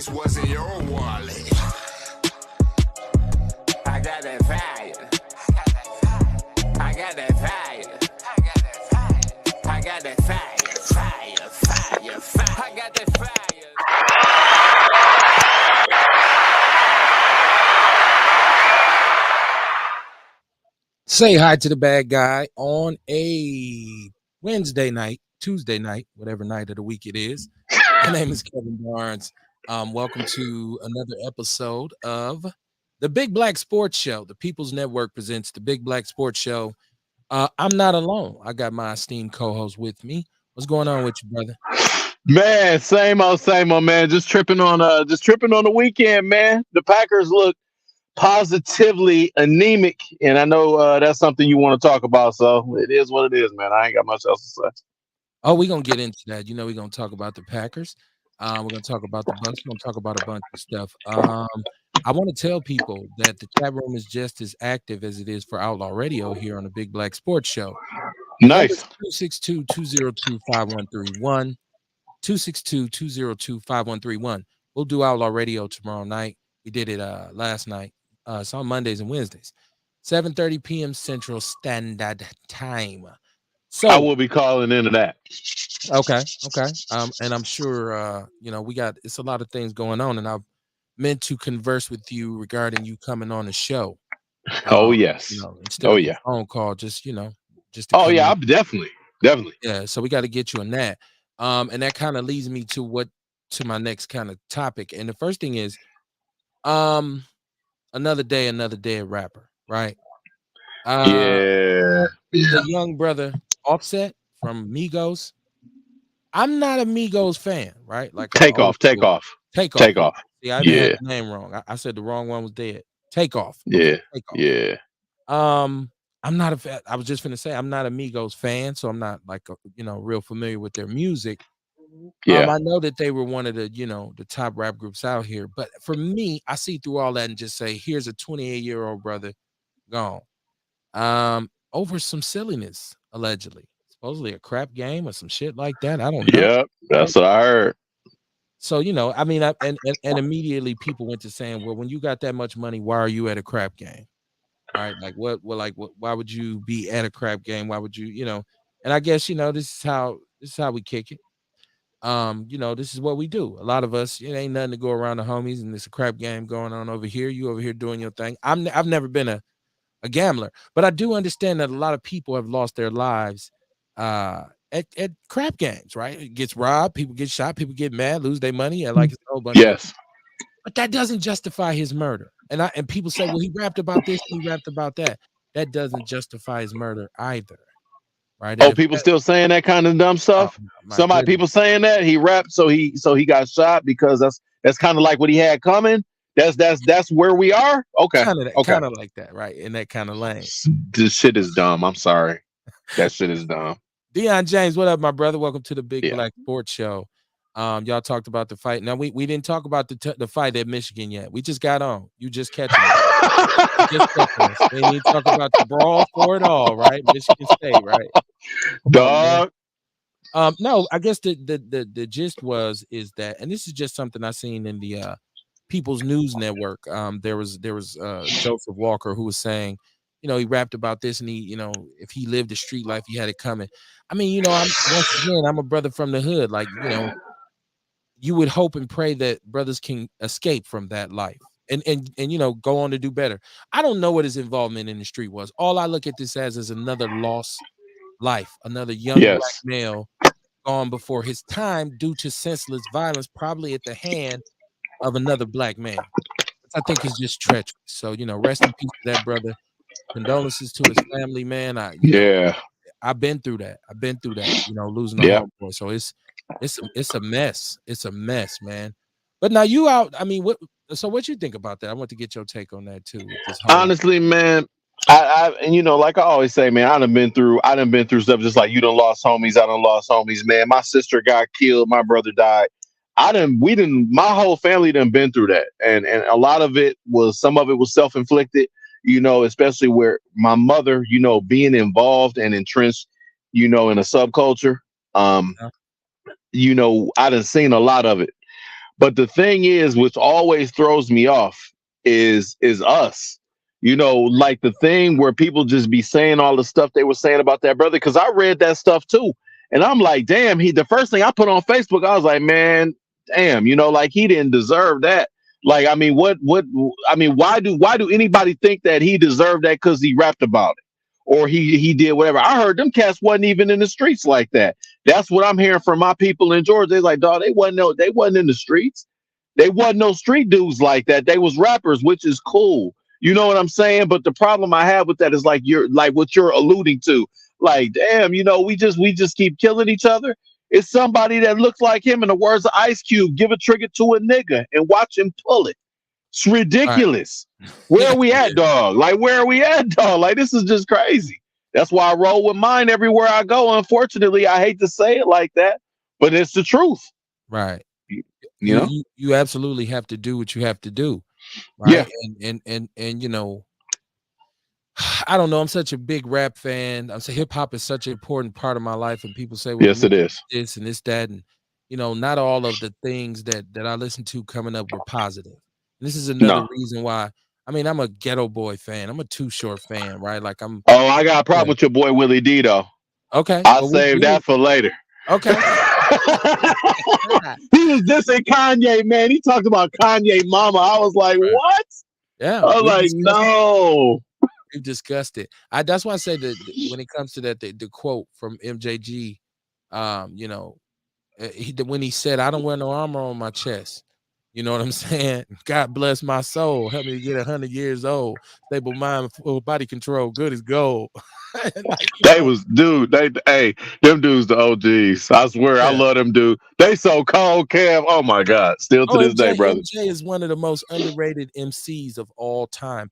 this wasn't your wallet. I got that fire. I got that fire. I got that fire. Fire, fire, fire. I got that fire. Say hi to the bad guy on a Wednesday night, Tuesday night, whatever night of the week it is. My name is Kevin Barnes. Welcome to another episode of the Big Black Sports Show. The People's Network presents the Big Black Sports Show. I'm not alone. I got my esteemed co-host with me. What's going on with you, brother? Man, same old, man. Just tripping on the weekend, man. The Packers look positively anemic, and I know that's something you want to talk about. So it is what it is, man. I ain't got much else to say. Oh, we're gonna get into that. You know, we're gonna talk about the Packers. We're gonna talk about the Bucs. We're gonna talk about a bunch of stuff. I want to tell people that the chat room is just as active as it is for Outlaw Radio here on the Big Black Sports Show. Nice. 262-202-5131. 262-202-5131. We'll do Outlaw Radio tomorrow night. We did it last night. It's on Mondays and Wednesdays, 7:30 p.m. Central Standard Time. So I will be calling into that. Okay. And I'm sure it's a lot of things going on, and I've meant to converse with you regarding you coming on the show. Oh yes. Instead of a phone call, just. I'm definitely. Yeah. So we got to get you on that. And that kind of leads me to my next kind of topic. And the first thing is, another day rapper, right? Yeah. The young brother Offset from Migos. I'm not a Migos fan, right? Like Takeoff. See, I had the name wrong. I said the wrong one was dead. Takeoff. Yeah. Takeoff. Yeah. I'm not a fan. I was just gonna say I'm not a Migos fan, so I'm not like real familiar with their music. Yeah. I know that they were one of the the top rap groups out here, but for me, I see through all that and just say, here's a 28-year-old brother gone. Over some silliness, allegedly. Supposedly a crap game or some shit like that. I don't know. Yep, that's what I heard. So, and immediately people went to saying, well, when you got that much money, why are you at a crap game? All right, like what why would you be at a crap game? Why would you, and I guess, this is how we kick it. This is what we do. A lot of us, it ain't nothing to go around the homies and there's a crap game going on over here. You over here doing your thing. I've never been a gambler, but I do understand that a lot of people have lost their lives at crap games, right? It gets robbed, people get shot, people get mad, lose their money, and like it's a whole bunch. Yes. But that doesn't justify his murder. And people say, well, he rapped about this, he rapped about that. That doesn't justify his murder either. Right? Oh, people still saying that kind of dumb stuff. People saying that he rapped so he got shot because that's kind of like what he had coming. That's where we are. Okay, kind of like that, right? In that kind of lane. This shit is dumb. I'm sorry, that shit is dumb. Deion James, what up, my brother? Welcome to the Big Black Sports Show. Y'all talked about the fight. Now we didn't talk about the fight at Michigan yet. We just got on. You just catching us. We need to talk about the brawl for it all, right? Michigan State, right? Dog. No, I guess the gist is that, and this is just something I seen in the People's News Network. There was Joseph Walker who was saying, he rapped about this, and he, if he lived the street life, he had it coming. I mean, I'm a brother from the hood. Like, you would hope and pray that brothers can escape from that life and go on to do better. I don't know what his involvement in the street was. All I look at this as is another lost life, another young black male gone before his time due to senseless violence, probably at the hand of another black man. I think it's just treacherous. So, rest in peace to that brother. Condolences to his family, man. I've been through that. Losing a homeboy. So it's a mess. It's a mess, man. But now you out. I mean, what you think about that? I want to get your take on that too. Honestly, man, I like I always say, man, I done been through stuff just like you done lost homies. I done lost homies, man. My sister got killed. My brother died. My whole family done been through that. And a lot of it was, some of it was self-inflicted, especially where my mother, being involved and entrenched, in a subculture. I done seen a lot of it. But the thing is, which always throws me off, is us. You know, like the thing where people just be saying all the stuff they were saying about that brother. Because I read that stuff too, and I'm like, damn. The first thing I put on Facebook, I was like, man, damn. You know, like he didn't deserve that. Like, I mean, I mean, why do anybody think that he deserved that because he rapped about it or he did whatever? I heard them cats wasn't even in the streets like that. That's what I'm hearing from my people in Georgia. They're like, dog, they wasn't in the streets. They wasn't no street dudes like that. They was rappers, which is cool. You know what I'm saying? But the problem I have with that is like you're like what you're alluding to. Like, damn, you know, we just keep killing each other. It's somebody that looks like him, in the words of Ice Cube, give a trigger to a nigga and watch him pull it. It's Right. ridiculous. Where are we at, dog? Like, where are we at, dog? Like, this is just crazy. That's why I roll with mine everywhere I go. Unfortunately, I hate to say it like that, but it's the truth. Right. You You know? you absolutely have to do what you have to do, Yeah. right? And you know, I don't know. I'm such a big rap fan. I'm saying hip hop is such an important part of my life, and people say, "Well, Yes, it is. this and this, that," and you know, not all of the things that I listened to coming up were positive. And this is another No. reason why. I mean, I'm a Ghetto Boy fan. I'm a Too Short fan, right? Like I'm. Oh, I got a Yeah. problem with your boy Willie D though. Okay. I'll Well, save that for later. okay. He was dissing Kanye, man. He talked about Kanye mama. I was like, Right. what? Yeah. I was we like, discussed it. no. We've discussed it. That's why I say that when it comes to that, the quote from MJG, you know, when he said, "I don't wear no armor on my chest." You know what I'm saying? God bless my soul. Help me to get 100 years old. Stable mind, full body control, good as gold. Like, you They know, was dude. Hey, them dudes the OGs. I swear, I yeah. love them dude. They so cold, Kev. Oh my God, still to Oh, this day, brother. MJ is one of the most underrated MCs of all time.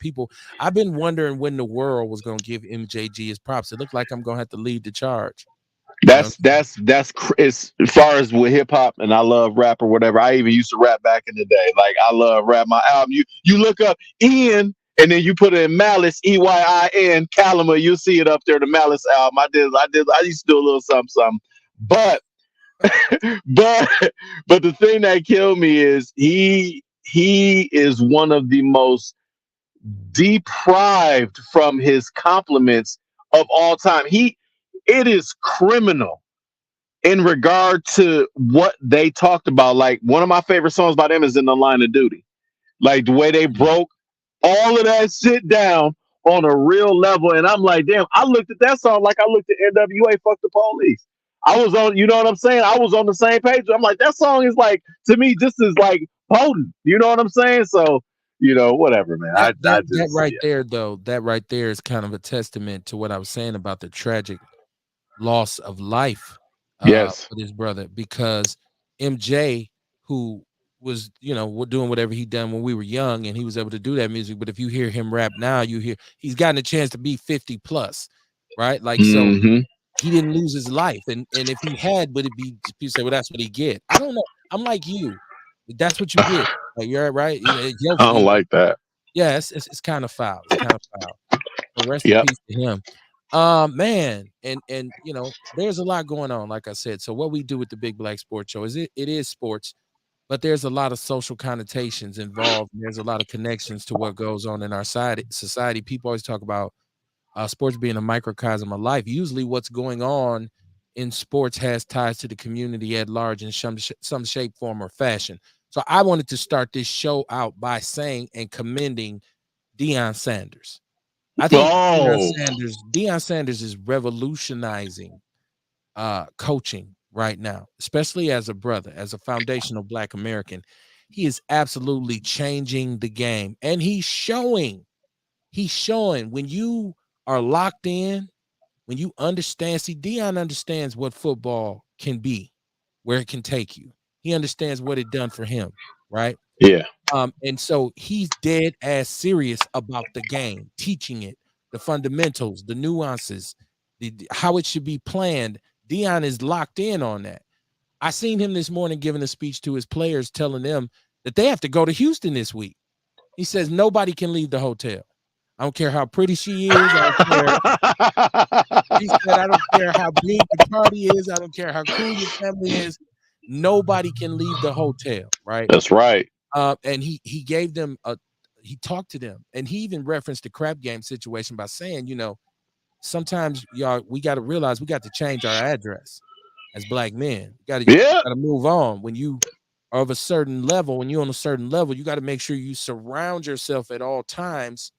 I've been wondering when the world was gonna give MJG his props. It looked like I'm gonna have to lead the charge. You know what It's as far as with hip hop, and I love rap or whatever. I even used to rap back in the day. Like I love rap. My album, you look up Ian, and then you put in Malice, EYIN, Calima. You see it up there. The Malice album. I used to do a little something. But but but the thing that killed me is he is one of the most deprived from his compliments of all time. It is criminal in regard to what they talked about. Like one of my favorite songs by them is In the Line of Duty. Like the way they broke all of that shit down on a real level. And I'm like, damn, I looked at that song like I looked at NWA, Fuck the Police. I was on, you know what I'm saying? I was on the same page. I'm like, that song is like, to me, this is like potent. You know what I'm saying? So, you know, whatever, man. that right there, though, that right there is kind of a testament to what I was saying about the tragic loss of life Yes. with his brother, because MJ, who was, you know, doing whatever he done when we were young, and he was able to do that music. But if you hear him rap now, you hear he's gotten a chance to be 50 plus, right? Like, so Mhm. he didn't lose his life, and if he had, would it be, people say, well, that's what he get? I don't know. I'm like you. That's what you get. Like, you're right. I don't like that. Yeah, it's kind of foul. It's kind of foul. So rest Yep. in peace to him. Man, and you know, there's a lot going on, like I said. So what we do with the Big Black Sports Show is it is sports, but there's a lot of social connotations involved. And there's a lot of connections to what goes on in our society. People always talk about sports being a microcosm of life. Usually, what's going on in sports has ties to the community at large in some shape, form, or fashion. So I wanted to start this show out by saying and commending Deion Sanders. I think Oh, Deion Sanders is revolutionizing coaching right now, especially as a brother, as a foundational Black American. He is absolutely changing the game, and he's showing when you are locked in, when you understand. See, Deion understands what football can be, where it can take you. He understands what it done for him, right? yeah. And so he's dead ass serious about the game, teaching it, the fundamentals, the nuances, how it should be planned. Deion is locked in on that. I seen him this morning giving a speech to his players, telling them that they have to go to Houston this week. He says nobody can leave the hotel. I don't care how pretty she is. He said, I don't care how big the party is. I don't care how cool your family is. nobody can leave the hotel, right? That's right. And he gave them he talked to them, and he even referenced the crap game situation by saying, sometimes y'all, we got to realize we got to change our address as black men. You Yeah. got to move on. When you are of a certain level, when you're on a certain level, you got to make sure you surround yourself at all times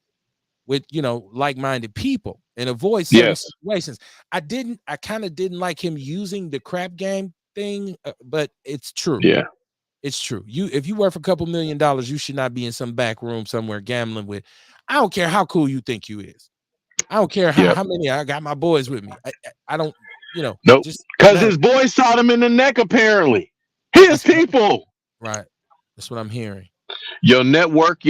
with, like-minded people and avoid certain Yes. situations. I kind of didn't like him using the crap game thing, but it's true. Yeah. It's true. If you worth a couple $1 million, you should not be in some back room somewhere gambling with. I don't care how cool you think you is. I don't care how many I got my boys with me. I don't, Nope. just Because his boys shot him in the neck, apparently. His people. Right. That's what I'm hearing. Your network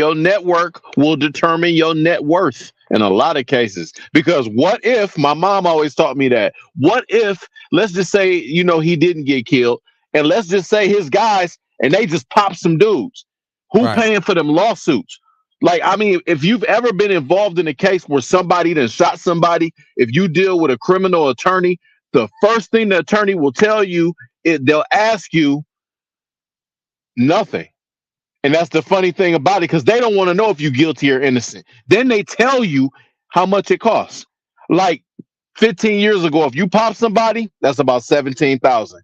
will determine your net worth in a lot of cases. Because what if, my mom always taught me that, what if, let's just say, he didn't get killed, and let's just say his guys, and they just pop some dudes. Who paying for them lawsuits? Like, I mean, if you've ever been involved in a case where somebody done shot somebody, if you deal with a criminal attorney, the first thing the attorney will tell you is they'll ask you nothing. And that's the funny thing about it, because they don't want to know if you're guilty or innocent. Then they tell you how much it costs. Like 15 years ago, if you pop somebody, that's about 17,000.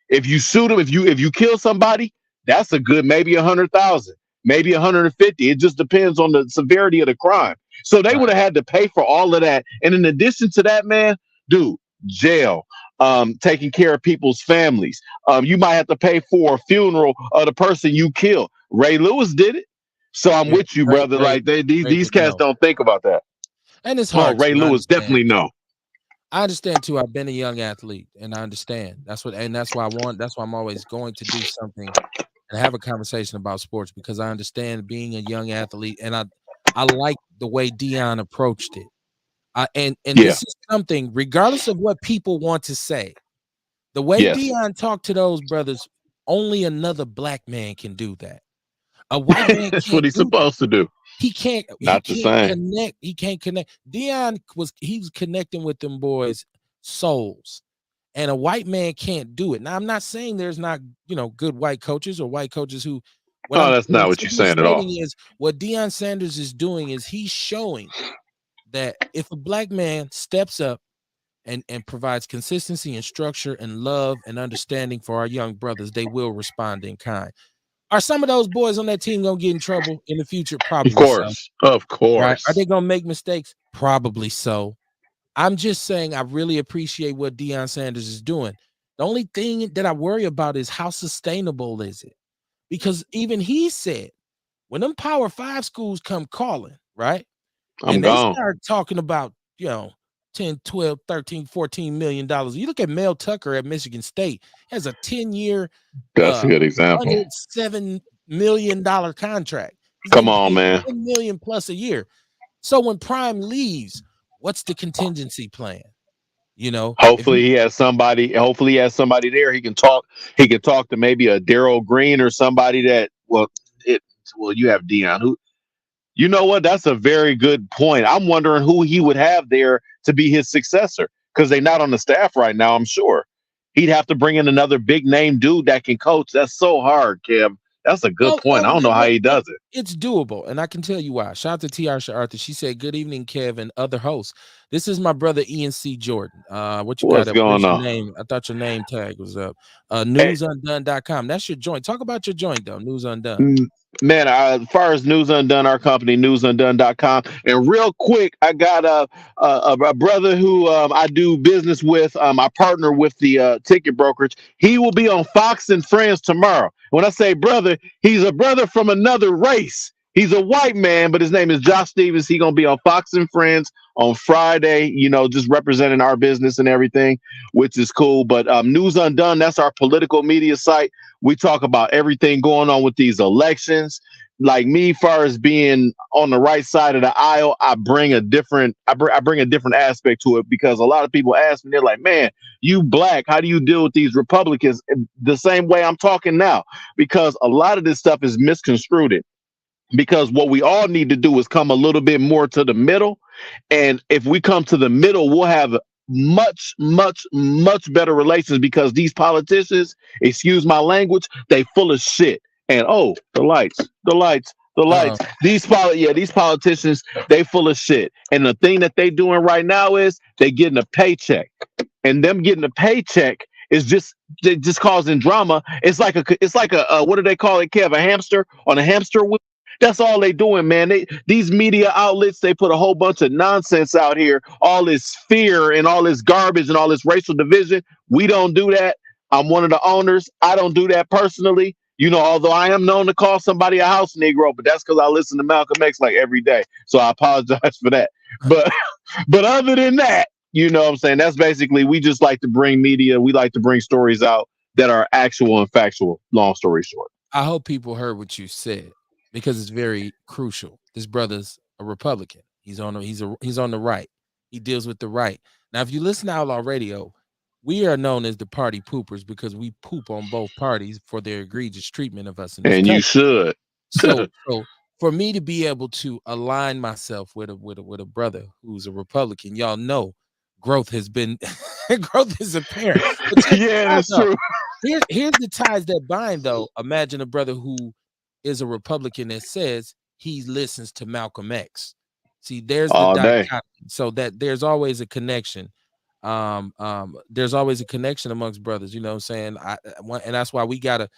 If you sue them, if you kill somebody, that's a good maybe 100,000, maybe 150. It just depends on the severity of the crime. So they would have had to pay for all of that. And in addition to that, man, dude, jail, taking care of people's families. You might have to pay for a funeral of the person you killed. Ray Lewis did it. So I'm with you, brother. Like these cats don't think about that. And it's hard. Ray Lewis definitely know. I understand too. I've been a young athlete, and I understand. That's why I'm always going to do something and have a conversation about sports, because I understand being a young athlete, and I like the way Deion approached it. And this is something, regardless of what people want to say, the way Deion talked to those brothers, only another black man can do that. A white man That's what he's supposed to do. He can't. Not the same. Connect. He can't connect. Deion was connecting with them boys' souls, and a white man can't do it. Now, I'm not saying there's not good white coaches or white coaches who. That's not what you're saying at all. Is what Deion Sanders is doing is he's showing that if a black man steps up and provides consistency and structure and love and understanding for our young brothers, they will respond in kind. Are some of those boys on that team gonna get in trouble in the future? Probably. Of course. Right? Are they gonna make mistakes? Probably so. I'm just saying I really appreciate what Deion Sanders is doing. The only thing that I worry about is how sustainable is it? Because even he said, when them Power 5 schools come calling, right? They start talking about, 10, 12, 13, $14 million. You look at Mel Tucker at Michigan State, has a 10-year, that's a good example, $107 million contract. Come on, man. $10 million plus a year. So when Prime leaves, what's the contingency plan? Hopefully he has somebody there. He can talk to maybe a Darryl Green or somebody that, you have Deion, who, you know what? That's a very good point. I'm wondering who he would have there to be his successor, because they're not on the staff right now, I'm sure. He'd have to bring in another big name dude that can coach. That's so hard, Kev. That's a good point. I don't know how he does it. It's doable, and I can tell you why. Shout out to Tiarsha Arthur. She said, "Good evening, Kev, and other hosts. This is my brother Ian C. Jordan. What's going on? Name? I thought your name tag was up. Newsundone.com. That's your joint. Talk about your joint, though. News Undone. Man, as far as News Undone, our company, newsundone.com. And real quick, I got a brother who I do business with. I partner with the ticket brokerage. He will be on Fox and Friends tomorrow. When I say brother, he's a brother from another race. He's a white man, but his name is Josh Stevens. He's going to be on Fox and Friends on Friday, just representing our business and everything, which is cool. But News Undone, that's our political media site. We talk about everything going on with these elections. Like me, far as being on the right side of the aisle, I bring a different aspect to it, because a lot of people ask me, they're like, man, you black, how do you deal with these Republicans? The same way I'm talking now, because a lot of this stuff is misconstrued. Because what we all need to do is come a little bit more to the middle. And if we come to the middle, we'll have much, much, much better relations because these politicians, excuse my language, they full of shit. And oh, the lights, the lights, the Uh, lights. These politicians, they full of shit. And the thing that they doing right now is they getting a paycheck, and them getting a paycheck is just causing drama. It's like a what do they call it, Kev? A hamster on a hamster wheel. That's all they doing, man. These media outlets, they put a whole bunch of nonsense out here, all this fear and all this garbage and all this racial division. We don't do that. I'm one of the owners. I don't do that personally. Although I am known to call somebody a house Negro, but that's because I listen to Malcolm X like every day. So I apologize for that. But but other than that, you know what I'm saying? That's basically, we just like to bring media. We like to bring stories out that are actual and factual, long story short. I hope people heard what you said because it's very crucial. This brother's a Republican. He's on the right. He deals with the right. Now, if you listen to Outlaw Radio, we are known as the party poopers because we poop on both parties for their egregious treatment of us in this And you country. should. So for me to be able to align myself with a brother who's a Republican, y'all know growth has been growth is apparent. But Yeah, that's though, true. here's the ties that bind though. Imagine a brother who is a Republican that says he listens to Malcolm X. See, there's the All day. dichotomy. So that there's always a connection. There's always a connection amongst brothers, you know what I'm saying? And that's why we gotta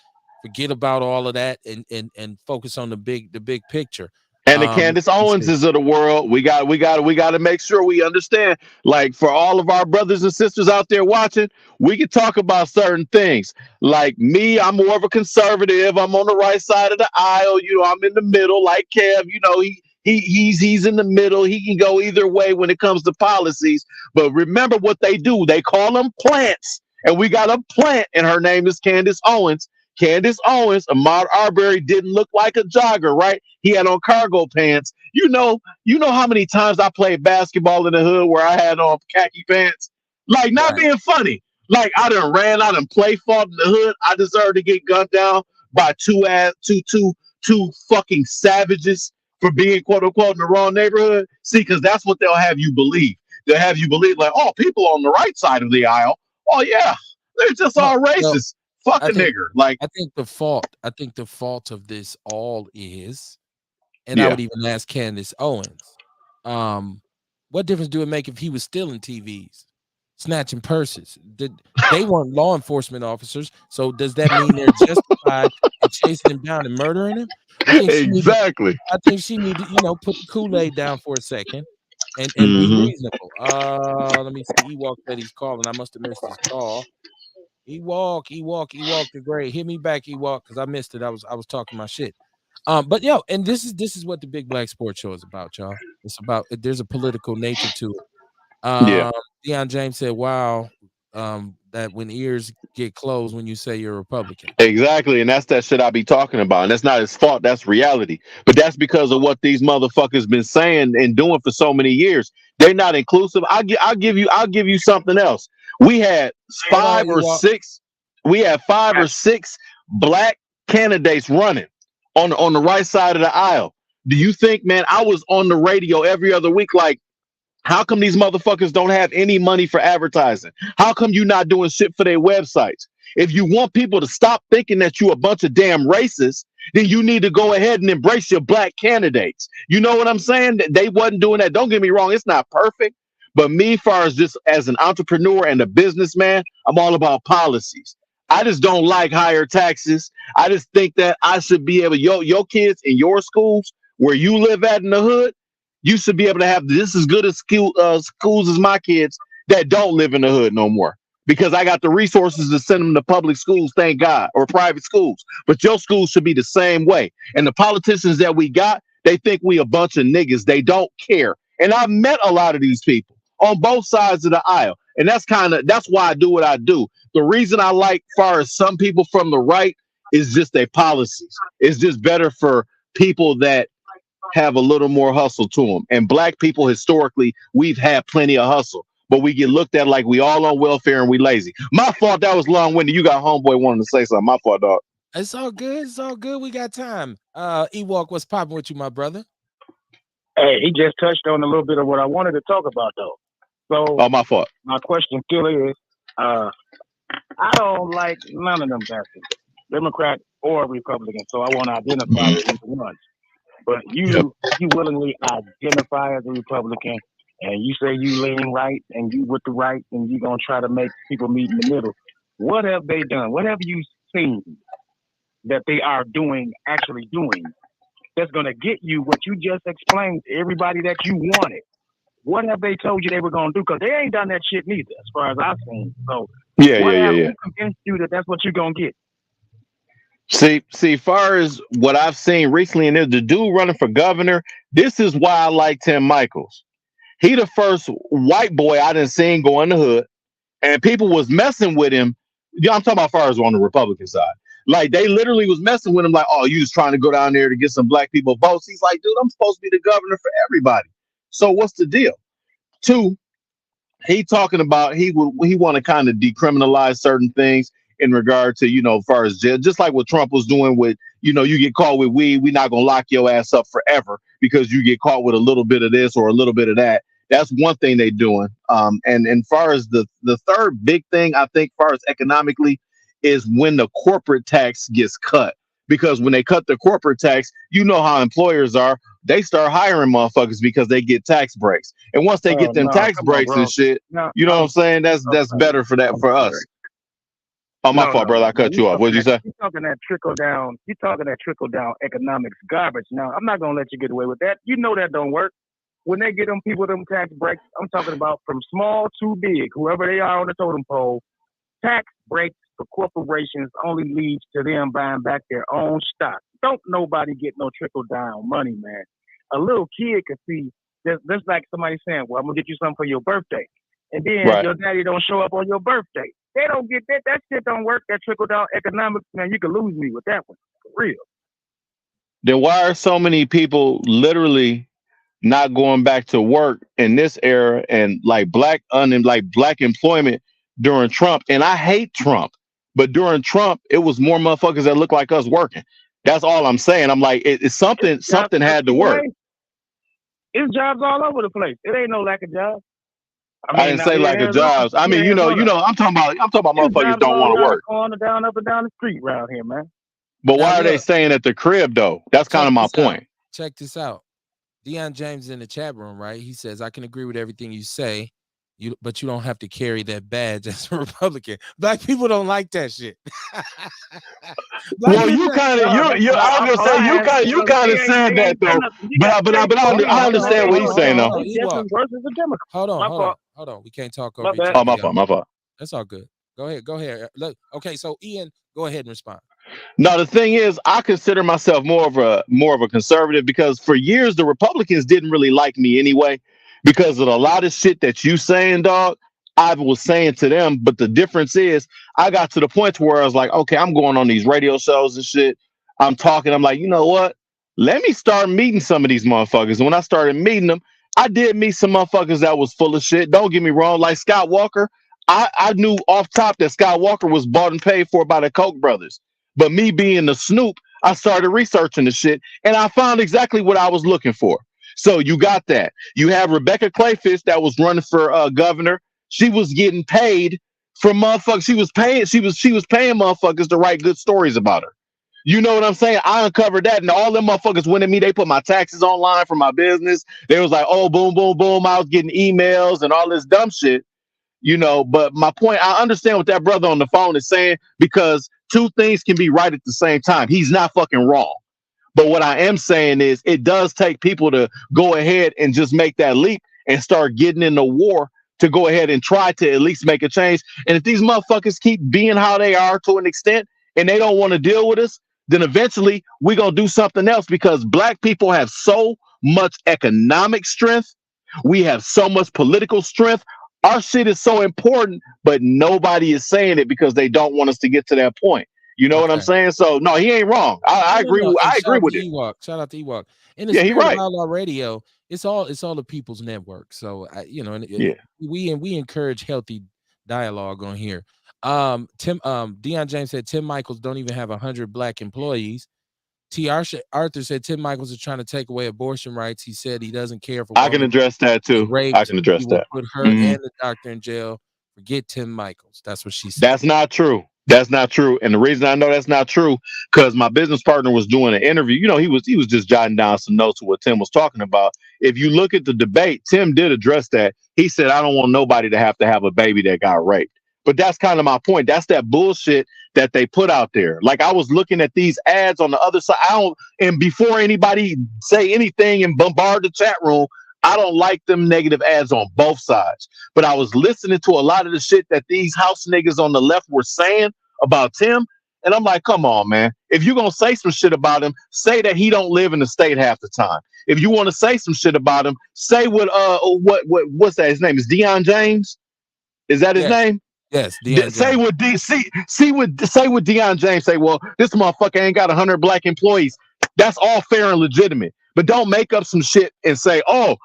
forget about all of that and focus on the big picture. And the Candace Owenses of the world, we got to make sure we understand. Like, for all of our brothers and sisters out there watching, we can talk about certain things. Like me, I'm more of a conservative. I'm on the right side of the aisle. I'm in the middle. Like Kev, he's in the middle. He can go either way when it comes to policies. But remember what they do. They call them plants, and we got a plant, and her name is Candace Owens. Candace Owens, Ahmaud Arbery didn't look like a jogger, right? He had on cargo pants. You know how many times I played basketball in the hood where I had on khaki pants? Like, not Right. being funny. Like, I done play fought in the hood. I deserve to get gunned down by two fucking savages for being quote unquote in the wrong neighborhood. See, because that's what they'll have you believe. They'll have you believe like, oh, people on the right side of the aisle. Oh yeah, they're just all racist. Fuck a nigger. Like, I think the fault of this all is, and I yeah, would even ask Candace Owens, what difference do it make if he was stealing TVs, snatching purses? They weren't law enforcement officers, so does that mean they're justified in chasing him down and murdering him? exactly. I think she need to, put the Kool-Aid down for a second and be reasonable. Let me see. Ewok said he's calling. I must have missed his call. Ewok the great. Hit me back, Ewok, because I missed it. I was talking my shit. But and this is what the Big Black Sports Show is about, y'all. It's about, there's a political nature to it. Yeah. Deion James said, wow, that when ears get closed when you say you're a Republican. Exactly, and that's that shit I be talking about, and that's not his fault. That's reality, but that's because of what these motherfuckers been saying and doing for so many years. They're not inclusive. I'll give you something else. We had five or six black candidates running on the right side of the aisle. Do you think, man? I was on the radio every other week, like, how come these motherfuckers don't have any money for advertising? How come you not doing shit for their websites? If you want people to stop thinking that you a bunch of damn racists, then you need to go ahead and embrace your black candidates. You know what I'm saying? They wasn't doing that. Don't get me wrong. It's not perfect. But me, far as just as an entrepreneur and a businessman, I'm all about policies. I just don't like higher taxes. I just think that I should be able, your kids in your schools where you live at in the hood, you should be able to have this as good as schools as my kids that don't live in the hood no more. Because I got the resources to send them to public schools, thank God, or private schools. But your schools should be the same way. And the politicians that we got, they think we a bunch of niggas. They don't care. And I've met a lot of these people on both sides of the aisle. And that's why I do what I do. The reason I like far as some people from the right is just their policies. It's just better for people that have a little more hustle to them. And black people, historically, we've had plenty of hustle. But we get looked at like we all on welfare and we lazy. My fault. That was long-winded. You got homeboy wanting to say something. My fault, dog. It's all good. It's all good. We got time. Ewok, what's popping with you, my brother? Hey, he just touched on a little bit of what I wanted to talk about, though. Oh, So my fault. my question still is, I don't like none of them bastards, Democrat or Republican. So I want to identify with either one. But Yep. you willingly identify as a Republican, and you say you lean right and you with the right, and you're gonna try to make people meet in the middle. What have they done? What have you seen that they are doing, actually doing, that's gonna get you what you just explained to everybody that you wanted? What have they told you they were gonna do? Because they ain't done that shit neither, as far as I've seen. So Yeah, yeah, yeah, yeah. who convinced you that that's what you're gonna get? See, far as what I've seen recently, and there's the dude running for governor. This is why I like Tim Michaels. He the first white boy I didn't seen go in the hood, and people was messing with him. Yeah, I'm talking about far as on the Republican side. Like they literally was messing with him, like, oh, you just trying to go down there to get some black people votes. He's like, dude, I'm supposed to be the governor for everybody. So what's the deal? Two, he talking about he want to kind of decriminalize certain things in regard to as far as jail, just like what Trump was doing with you get caught with weed, we not gonna lock your ass up forever because you get caught with a little bit of this or a little bit of that. That's one thing they doing. And far as the third big thing I think, far as economically, is when the corporate tax gets cut. Because when they cut the corporate tax, you know how employers are. They start hiring motherfuckers because they get tax breaks. And once they get them No, tax come on, breaks and bro. shit, No, you know what I'm saying? That's okay. better for that I'm for sorry. us. Oh, my fault, brother. I cut you off. What'd you say? You talking that trickle down? You talking that trickle down economics garbage? Now, I'm not gonna let you get away with that. You know that don't work. When they get them people them tax breaks, I'm talking about from small to big, whoever they are on the totem pole. Tax breaks for corporations only leads to them buying back their own stock. Don't nobody get no trickle down money, man. A little kid could see that's like somebody saying, "Well, I'm gonna get you something for your birthday," and then Right. your daddy don't show up on your birthday. They don't get that. That shit don't work. That trickle down economics, man. You can lose me with that one, for real. Then why are so many people literally not going back to work in this era and like black employment during Trump? And I hate Trump, but during Trump, it was more motherfuckers that look like us working. That's all I'm saying. I'm like, it's something had to work. It's jobs all over the place. It ain't no lack of jobs. I didn't say like a jobs. I mean, I'm talking about motherfuckers don't want to work. Corner, down, up and down the street around here, man. But why Now, are they look, staying at the crib though? That's kind of my point. Check this out. Deion James in the chat room, right? He says, I can agree with everything you say, but you don't have to carry that badge as a Republican. Black people don't like that shit. Well, you kind of I was gonna say you kind of said that though, but I understand what he's saying though. Hold on. We can't talk over each other. Oh, my fault. That's all good. Go ahead. Look, okay, so Ian, go ahead and respond. No, the thing is, I consider myself more of a conservative because for years the Republicans didn't really like me anyway because of a lot of shit that you saying, dog. I was saying to them, but the difference is I got to the point where I was like, okay, I'm going on these radio shows and shit. I'm talking. I'm like, you know what? Let me start meeting some of these motherfuckers. And when I started meeting them, I did meet some motherfuckers that was full of shit. Don't get me wrong. Like Scott Walker, I knew off top that Scott Walker was bought and paid for by the Koch brothers. But me being the Snoop, I started researching the shit and I found exactly what I was looking for. So you got that. You have Rebecca Clayfish that was running for governor. She was getting paid from motherfuckers. She was paying motherfuckers to write good stories about her. You know what I'm saying? I uncovered that, and all them motherfuckers went at me. They put my taxes online for my business. They was like, oh, boom, boom, boom. I was getting emails and all this dumb shit. But my point, I understand what that brother on the phone is saying because two things can be right at the same time. He's not fucking wrong. But what I am saying is it does take people to go ahead and just make that leap and start getting in the war to go ahead and try to at least make a change. And if these motherfuckers keep being how they are to an extent and they don't want to deal with us, then eventually we're going to do something else because black people have so much economic strength. We have so much political strength. Our shit is so important, but nobody is saying it because they don't want us to get to that point. You know what I'm saying? So no, he ain't wrong. I agree. I agree with it. Shout out to Ewok. In the Spirit of Outlaw Radio, it's all the people's network. So we encourage healthy dialogue on here. Deion James said Tim Michaels don't even have 100 black employees. T. Arthur said Tim Michaels is trying to take away abortion rights. He said he doesn't care if a I woman can address that is too. raped. I can address He will that. put her Mhm. and the doctor in jail. Forget Tim Michaels. That's what she said. That's not true. That's not true. And the reason I know that's not true, because my business partner was doing an interview. You know, he was just jotting down some notes of what Tim was talking about. If you look at the debate, Tim did address that. He said, I don't want nobody to have a baby that got raped. But that's kind of my point. That's that bullshit that they put out there. Like, I was looking at these ads on the other side. And before anybody say anything and bombard the chat room, I don't like them negative ads on both sides. But I was listening to a lot of the shit that these house niggas on the left were saying about Tim. And I'm like, come on, man. If you're going to say some shit about him, say that he don't live in the state half the time. If you want to say some shit about him, say what's that? His name is Deion James. Is that his Yes. name? Yes, Deion Say James. what Deion James say. Well, this motherfucker ain't got 100 black employees. That's all fair and legitimate. But don't make up some shit and say, oh,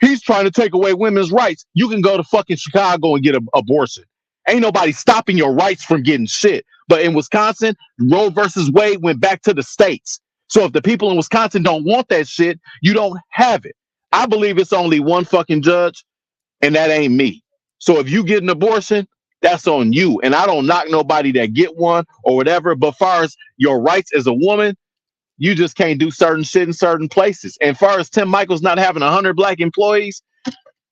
he's trying to take away women's rights. You can go to fucking Chicago and get an abortion. Ain't nobody stopping your rights from getting shit. But in Wisconsin, Roe versus Wade went back to the states. So if the people in Wisconsin don't want that shit, you don't have it. I believe it's only one fucking judge, and that ain't me. So if you get an abortion, that's on you. And I don't knock nobody that get one or whatever. But far as your rights as a woman, you just can't do certain shit in certain places. And far as Tim Michaels not having 100 black employees,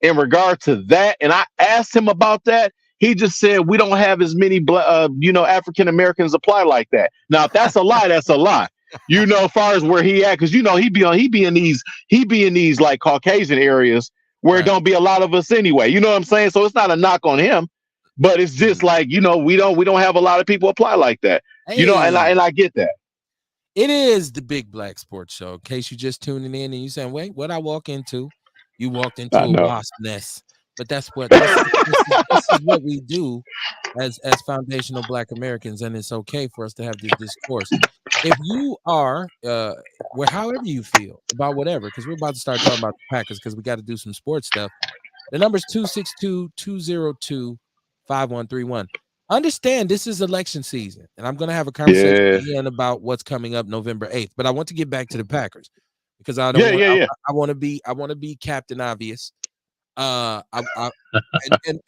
in regard to that, and I asked him about that, he just said we don't have as many African Americans apply like that. Now, if that's a lie, that's a lie. You know, as far as where he at, because you know he be in these like Caucasian areas where Right. it don't be a lot of us anyway. You know what I'm saying? So it's not a knock on him, but it's just like, you know, we don't have a lot of people apply like that. You know, and I get that. It is the Big Black Sports Show. In case you just tuning in and you saying, "Wait, what I walk into?" You walked into I a know. wasp nest. But that's what this is what we do as foundational Black Americans, and it's okay for us to have this discourse. If you are, however you feel about whatever, because we're about to start talking about the Packers, because we got to do some sports stuff. The number is 262-202-5131. Understand this is election season, and I'm going to have a conversation again about what's coming up November 8th. But I want to get back to the Packers because I don't. I want to be Captain Obvious. And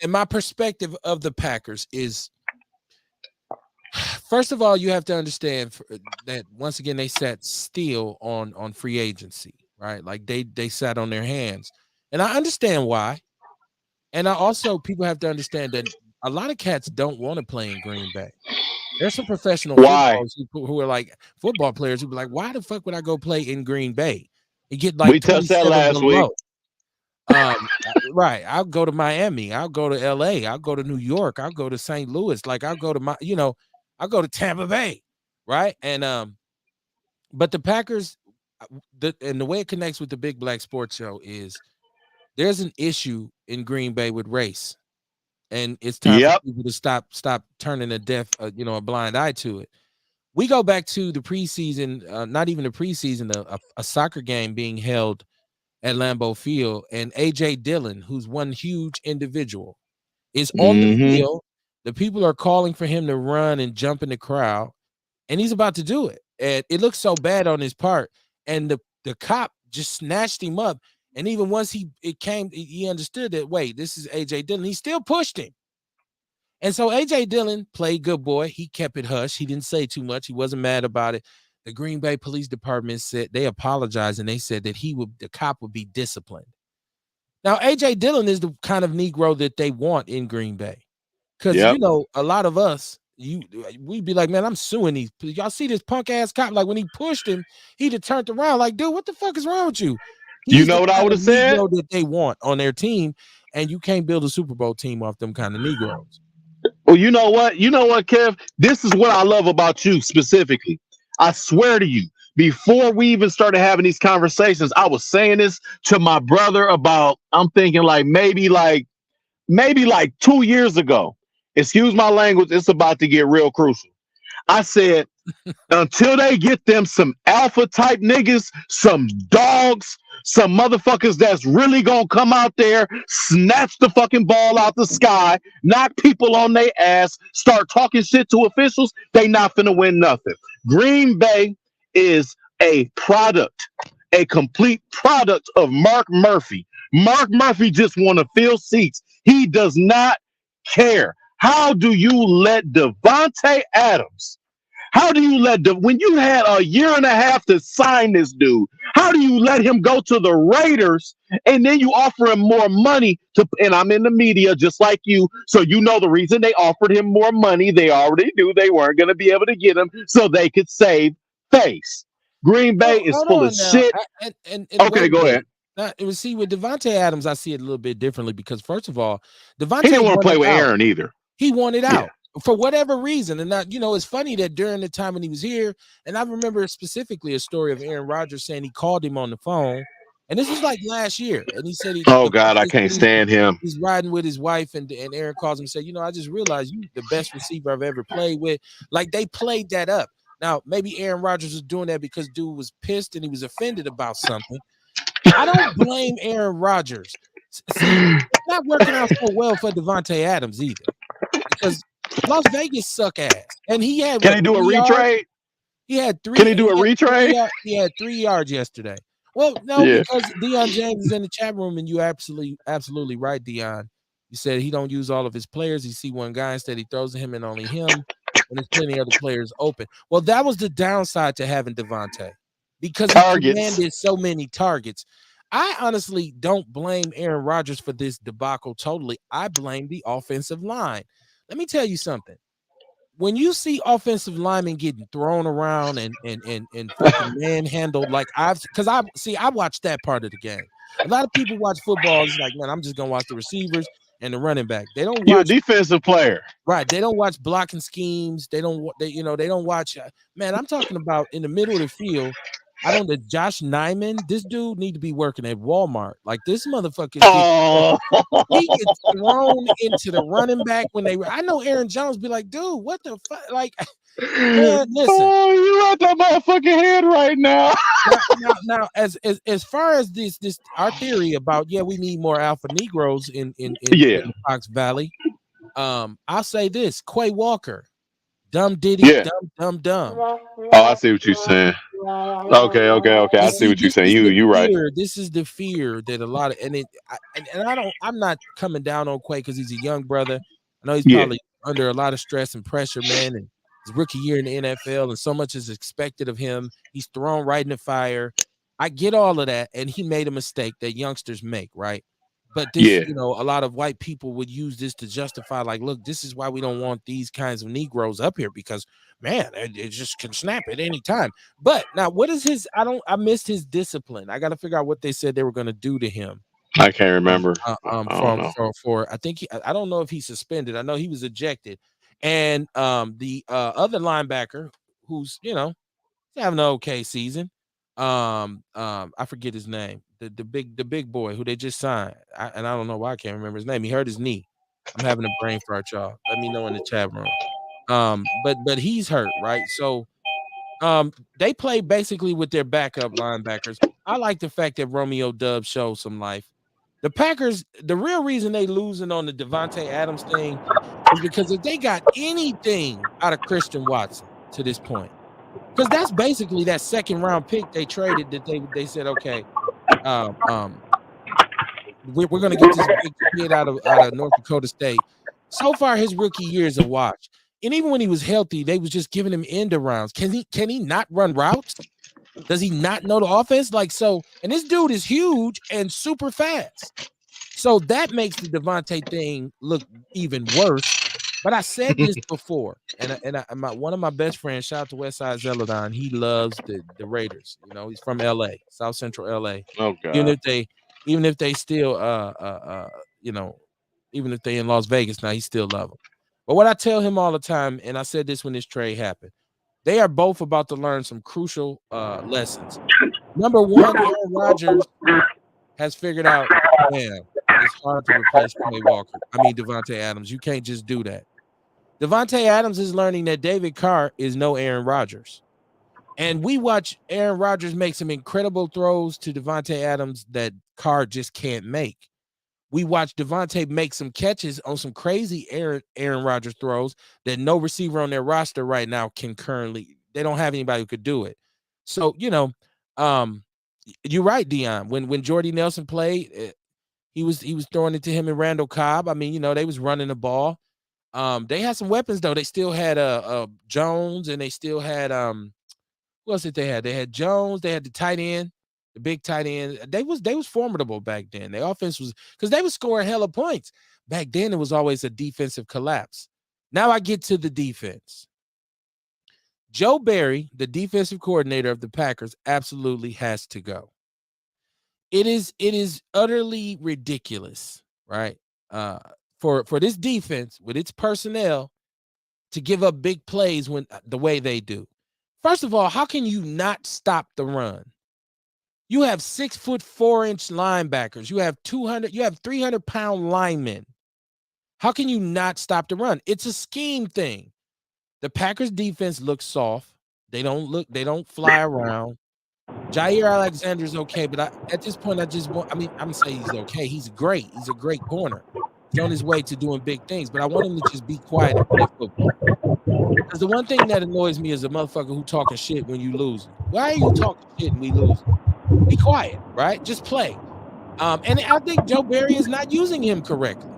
my perspective of the Packers is, first of all, you have to understand that once again they sat still on free agency, right? Like they sat on their hands, and I understand why. And I also, people have to understand that a lot of cats don't want to play in Green Bay. There's some professional footballers who are like football players who be like, why the fuck would I go play in Green Bay? You get like we touched that last week. Right. I'll go to Miami. I'll go to LA. I'll go to New York. I'll go to St. Louis. Like I'll go to I'll go to Tampa Bay. Right. And but the Packers, and the way it connects with the Big Black Sports Show is there's an issue in Green Bay with race. And it's time for people to stop turning a blind eye to it. We go back to the preseason, not even the preseason, a soccer game being held at Lambeau Field, and AJ Dillon, who's one huge individual, is on the field. The people are calling for him to run and jump in the crowd, and he's about to do it. And it looks so bad on his part. And the cop just snatched him up. And even once he understood that, wait, this is AJ Dillon. He still pushed him. And so AJ Dillon played good boy. He kept it hush. He didn't say too much. He wasn't mad about it. The Green Bay Police Department said they apologized, and they said that the cop would be disciplined. Now, AJ Dillon is the kind of Negro that they want in Green Bay. Because, a lot of us, we'd be like, man, I'm suing these. Y'all see this punk ass cop? Like when he pushed him, he'd have turned around like, dude, what the fuck is wrong with you? You know what I would have said? Negro that they want on their team, and you can't build a Super Bowl team off them kind of Negroes. Well, you know what, Kev? This is what I love about you specifically. I swear to you, before we even started having these conversations, I was saying this to my brother about, I'm thinking maybe 2 years ago. Excuse my language, it's about to get real crucial. I said, until they get them some alpha type niggas, some dogs, some motherfuckers that's really gonna come out there, snatch the fucking ball out the sky, knock people on their ass, start talking shit to officials, they not finna win nothing. Green Bay is a product, a complete product of Mark Murphy. Mark Murphy just want to fill seats. He does not care. How do you let Devontae Adams? How do you let when you had a year and a half to sign this dude? How do you let him go to the Raiders and then you offer him more money to? And I'm in the media just like you, so you know the reason they offered him more money. They already knew they weren't going to be able to get him, so they could save face. Green Bay is Hold full on of now. shit. And Okay, wait a go minute. ahead. See, with Devontae Adams, I see it a little bit differently because, first of all, He Devontae didn't want to play wanted with out. Aaron either. He wanted Yeah. out for whatever reason. And now, it's funny that during the time when he was here, and I remember specifically a story of Aaron Rodgers saying he called him on the phone. And this was like last year. And he said, Oh God, I can't stand him. He's riding with his wife, and Aaron calls him and said, I just realized you the best receiver I've ever played with. Like, they played that up. Now, maybe Aaron Rodgers was doing that because dude was pissed and he was offended about something. I don't blame Aaron Rodgers. See, it's not working out so well for Devontae Adams either, because Las Vegas suck ass. And he had Can he do a retrade? He had 3. Can he do a retrade? He had 3 yards yesterday. Well, no, because Deion James is in the chat room, and you absolutely right, Deion. You said he don't use all of his players. He see one guy, instead he throws to him and only him, and there's plenty of other players open. Well, that was the downside to having Devontae, because he commanded so many targets. I honestly don't blame Aaron Rodgers for this debacle totally. I blame the offensive line. Let me tell you something. When you see offensive linemen getting thrown around and fucking manhandled, like I watched that part of the game. A lot of people watch football. It's like, man, I'm just gonna watch the receivers and the running back. They don't watch. You're a defensive player, right? They don't watch blocking schemes. They don't watch. Man, I'm talking about in the middle of the field. I don't know, Josh Nyman, this dude need to be working at Walmart. Like, this motherfucker he gets thrown into the running back when I know Aaron Jones be like, dude, what the fuck? Like, man, listen. Oh, you at that motherfucking head right now. now, as far as this our theory about we need more alpha Negroes in Fox Valley. I'll say this: Quay Walker, dumb Diddy, dumb. Oh, I see what you're saying. Okay. I see what you're saying. You right. This is the fear that a lot of I'm not coming down on Quay because he's a young brother. I know he's probably under a lot of stress and pressure, man. And his rookie year in the NFL, and so much is expected of him. He's thrown right in the fire. I get all of that, and he made a mistake that youngsters make, right? But this, a lot of white people would use this to justify, like, look, this is why we don't want these kinds of Negroes up here, because, man, it just can snap at any time. But now, what is his? I missed his discipline. I got to figure out what they said they were going to do to him. I can't remember. For I think I don't know if he's suspended. I know he was ejected, and the other linebacker who's having an okay season. I forget his name. The big boy who they just signed. I don't know why I can't remember his name. He hurt his knee. I'm having a brain fart, y'all. Let me know in the chat room. But he's hurt, right? So they play basically with their backup linebackers. I like the fact that Romeo Doubs showed some life. The Packers, the real reason they losing on the Devontae Adams thing is because if they got anything out of Christian Watson to this point, because that's basically that second round pick they traded, that they said, okay, we're going to get this big kid out of North Dakota State. So far, his rookie year is a watch. And even when he was healthy, they was just giving him end arounds. Can he not run routes? Does he not know the offense? Like, so, and this dude is huge and super fast. So that makes the Devontae thing look even worse. But I said this before, and one of my best friends, shout out to Westside Zeladon, he loves the Raiders. He's from LA, South Central LA. Oh God. Even if they still even if they in Las Vegas now, he still love them. But what I tell him all the time, and I said this when this trade happened, they are both about to learn some crucial lessons. Number one, Aaron Rodgers has figured out, man, it's hard to replace Devontae Adams. You can't just do that. Devontae Adams is learning that David Carr is no Aaron Rodgers. And we watch Aaron Rodgers make some incredible throws to Devontae Adams that Carr just can't make. We watch Devontae make some catches on some crazy Aaron Rodgers throws that no receiver on their roster right now can currently. They don't have anybody who could do it. So, you're right, Dion. When Jordy Nelson played, he was throwing it to him and Randall Cobb. I mean, they was running the ball. They had some weapons though. They still had Jones, and they still had who else did they have? They had Jones. They had the tight end, the big tight end. They was formidable back then. Their offense was, because they was scoring hella points. Back then, it was always a defensive collapse. Now I get to the defense. Joe Barry, the defensive coordinator of the Packers, absolutely has to go. It is utterly ridiculous, right? For this defense with its personnel to give up big plays when the way they do. First of all, how can you not stop the run? You have 6'4" linebackers. You have 300-pound linemen. How can you not stop the run? It's a scheme thing. The Packers defense looks soft. They don't fly around. Jair Alexander's okay, but at this point, I'm gonna say he's okay. He's great. He's a great corner. He's on his way to doing big things, but I want him to just be quiet and play football. Because the one thing that annoys me is a motherfucker who talking shit when you lose. Why are you talking shit when we lose? Be quiet, right? Just play. And I think Joe Barry is not using him correctly.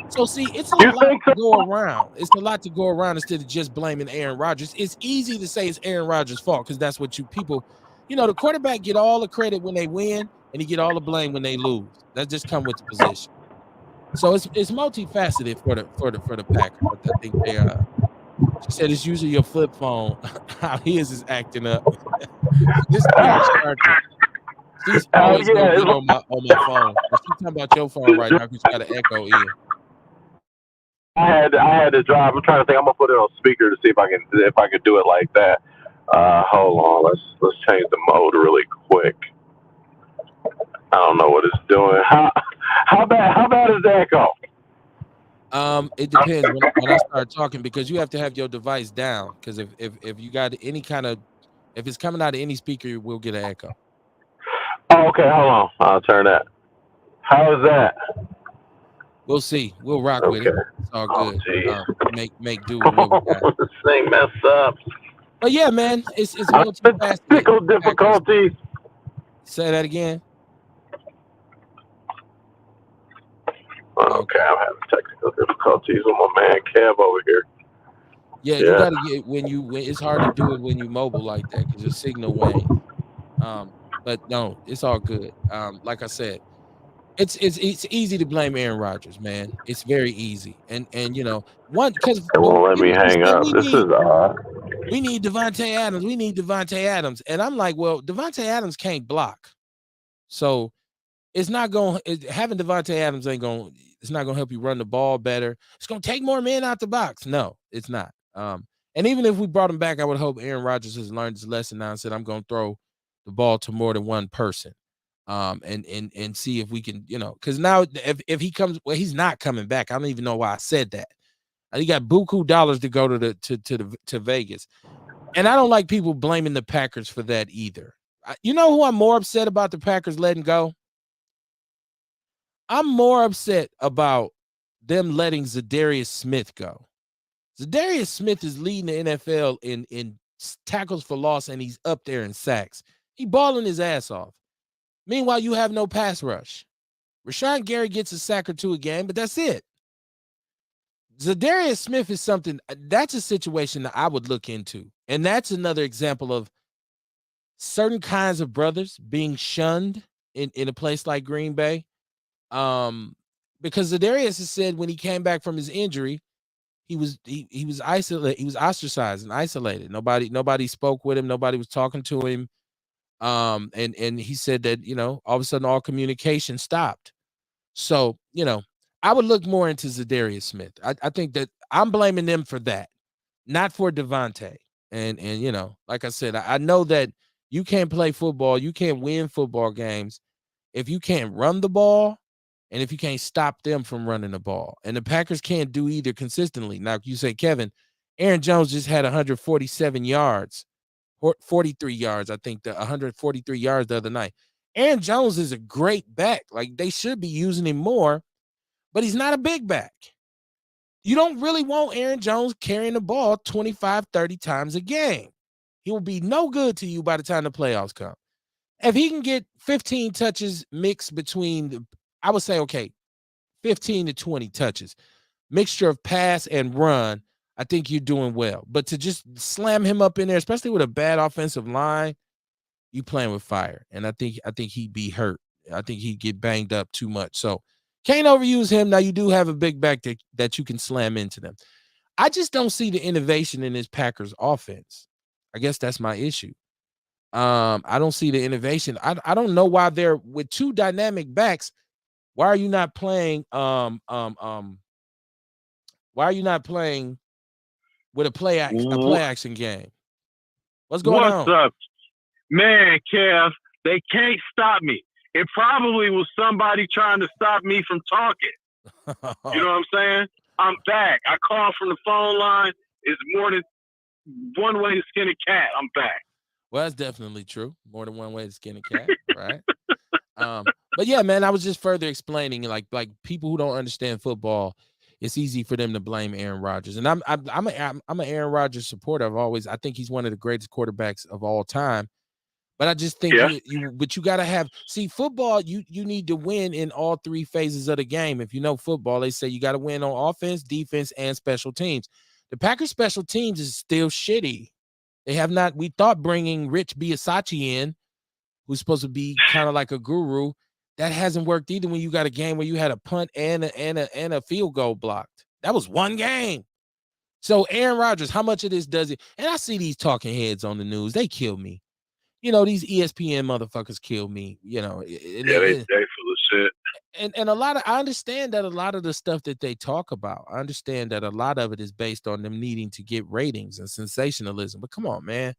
So see, it's a lot to go around. It's a lot to go around instead of just blaming Aaron Rodgers. It's easy to say it's Aaron Rodgers' fault because that's what people, the quarterback get all the credit when they win and he get all the blame when they lose. That just come with the position. So it's multifaceted for the Packers. I think they she said it's usually your flip phone. How his is acting up. This she's always gonna get on my phone. She's talking about your phone right now because you got an echo in. I had to drive. I'm trying to think. I'm gonna put it on speaker to see if I can do it like that. Hold on. Let's change the mode really quick. I don't know what it's doing. How bad is the echo? It depends when I start talking, because you have to have your device down, because if you got any kind of, if it's coming out of any speaker, we'll get an echo. Oh, okay. Hold on. I'll turn that. How is that? We'll see. We'll rock with it. It's all good. Make do with Come what we got. This thing messed up. But yeah, man, it's multifaceted. Technical difficulties. Say that again. Okay, I'm having technical difficulties with my man Kev over here. Yeah, you gotta get when it's hard to do it when you mobile like that because your signal wane. But no, it's all good. Like I said, it's easy to blame Aaron Rodgers, man. It's very easy, and because it won't let me hang up. This is odd. We need Devontae Adams. We need Devontae Adams, and I'm like, well, Devontae Adams can't block, so it's not going. Having Devontae Adams it's not gonna help you run the ball better. It's gonna take more men out the box. No, it's not. And even if we brought him back, I would hope Aaron Rodgers has learned his lesson now and said, I'm gonna throw the ball to more than one person. And see if we can, because now if he comes, well, he's not coming back. I don't even know why I said that. He got buku dollars to go to Vegas, and I don't like people blaming the Packers for that either. You know who I'm more upset about the Packers letting go? I'm more upset about them letting Zadarius Smith go. Zadarius Smith is leading the NFL in tackles for loss, and he's up there in sacks. He balling his ass off. Meanwhile, you have no pass rush. Rashawn Gary gets a sack or two a game, but that's it. Zadarius Smith is something, that's a situation that I would look into. And that's another example of certain kinds of brothers being shunned in a place like Green Bay. Because Zadarius has said when he came back from his injury, he was isolated, he was ostracized and isolated. Nobody spoke with him, nobody was talking to him. And he said that, all of a sudden all communication stopped. So, I would look more into Zadarius Smith. I think that I'm blaming them for that, not for Devontae. And like I said, I know that you can't play football, you can't win football games if you can't run the ball and if you can't stop them from running the ball. And the Packers can't do either consistently. Now, you say, Kevin, Aaron Jones just had 147 yards, 43 yards, I think, 143 yards the other night. Aaron Jones is a great back. Like, they should be using him more, but he's not a big back. You don't really want Aaron Jones carrying the ball 25, 30 times a game. He will be no good to you by the time the playoffs come. If he can get 15 touches mixed between, I would say, okay, 15 to 20 touches, mixture of pass and run, I think you're doing well. But to just slam him up in there, especially with a bad offensive line, you playing with fire. And I think he'd be hurt. I think he'd get banged up too much. So can't overuse him. Now you do have a big back that you can slam into them. I just don't see the innovation in this Packers offense. I guess that's my issue. I don't see the innovation. I don't know why they're with two dynamic backs. Why are you not playing why are you not playing with a play action game? What's going on? What's up? Man, Kev, they can't stop me. It probably was somebody trying to stop me from talking. You know what I'm saying? I'm back. I called from the phone line. It's more than one way to skin a cat. I'm back. Well, that's definitely true. More than one way to skin a cat, right? But yeah, man, I was just further explaining, like people who don't understand football, it's easy for them to blame Aaron Rodgers. And I'm an Aaron Rodgers supporter. I think he's one of the greatest quarterbacks of all time. But I just think you got to have, football, you need to win in all three phases of the game. If you know football, they say you got to win on offense, defense, and special teams. The Packers special teams is still shitty. They have not, we thought bringing Rich Bisaccia in, who's supposed to be kind of like a guru, that hasn't worked either when you got a game where you had a punt and a field goal blocked. That was one game. So Aaron Rodgers, how much of this does it? And I see these talking heads on the news. They kill me. You know, these ESPN motherfuckers kill me, you know. They full of shit. And I understand that a lot of the stuff that they talk about, I understand that a lot of it is based on them needing to get ratings and sensationalism. But come on, man.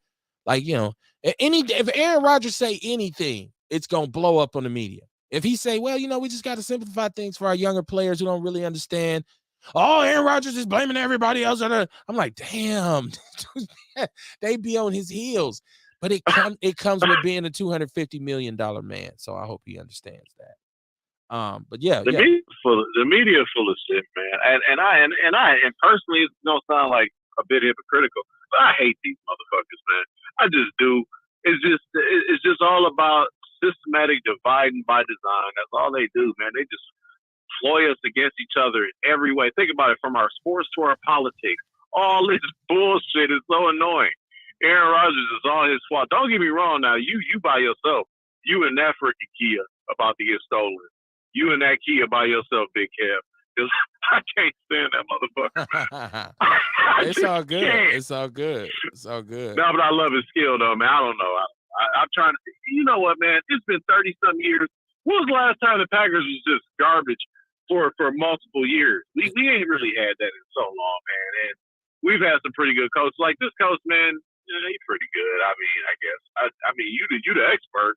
Like, you know, if Aaron Rodgers say anything, it's going to blow up on the media. If he say, well, you know, we just got to simplify things for our younger players who don't really understand. Oh, Aaron Rodgers is blaming everybody else. I'm like, damn, they be on his heels. But it comes with being a $250 million man. So I hope he understands that. But yeah, the media is full of shit, man. And personally, it's gonna sound like a bit hypocritical, but I hate these motherfuckers, man. I just do. It's just all about systematic dividing by design. That's all they do, man. They just ploy us against each other in every way. Think about it, from our sports to our politics. All this bullshit is so annoying. Aaron Rodgers is on his fault. Don't get me wrong now. You by yourself. You and that freaking Kia about to get stolen. You and that Kia by yourself, Big Kev. Because I can't stand that motherfucker. It's all good. It's all good. It's all good. No, but I love his skill, though, man. I don't know. I'm trying to – you know what, man? It's been 30-some years. When was the last time the Packers was just garbage for multiple years? We ain't really had that in so long, man. And we've had some pretty good coaches. Like this coach, man, he's pretty good. I mean, I guess. I mean, you the expert.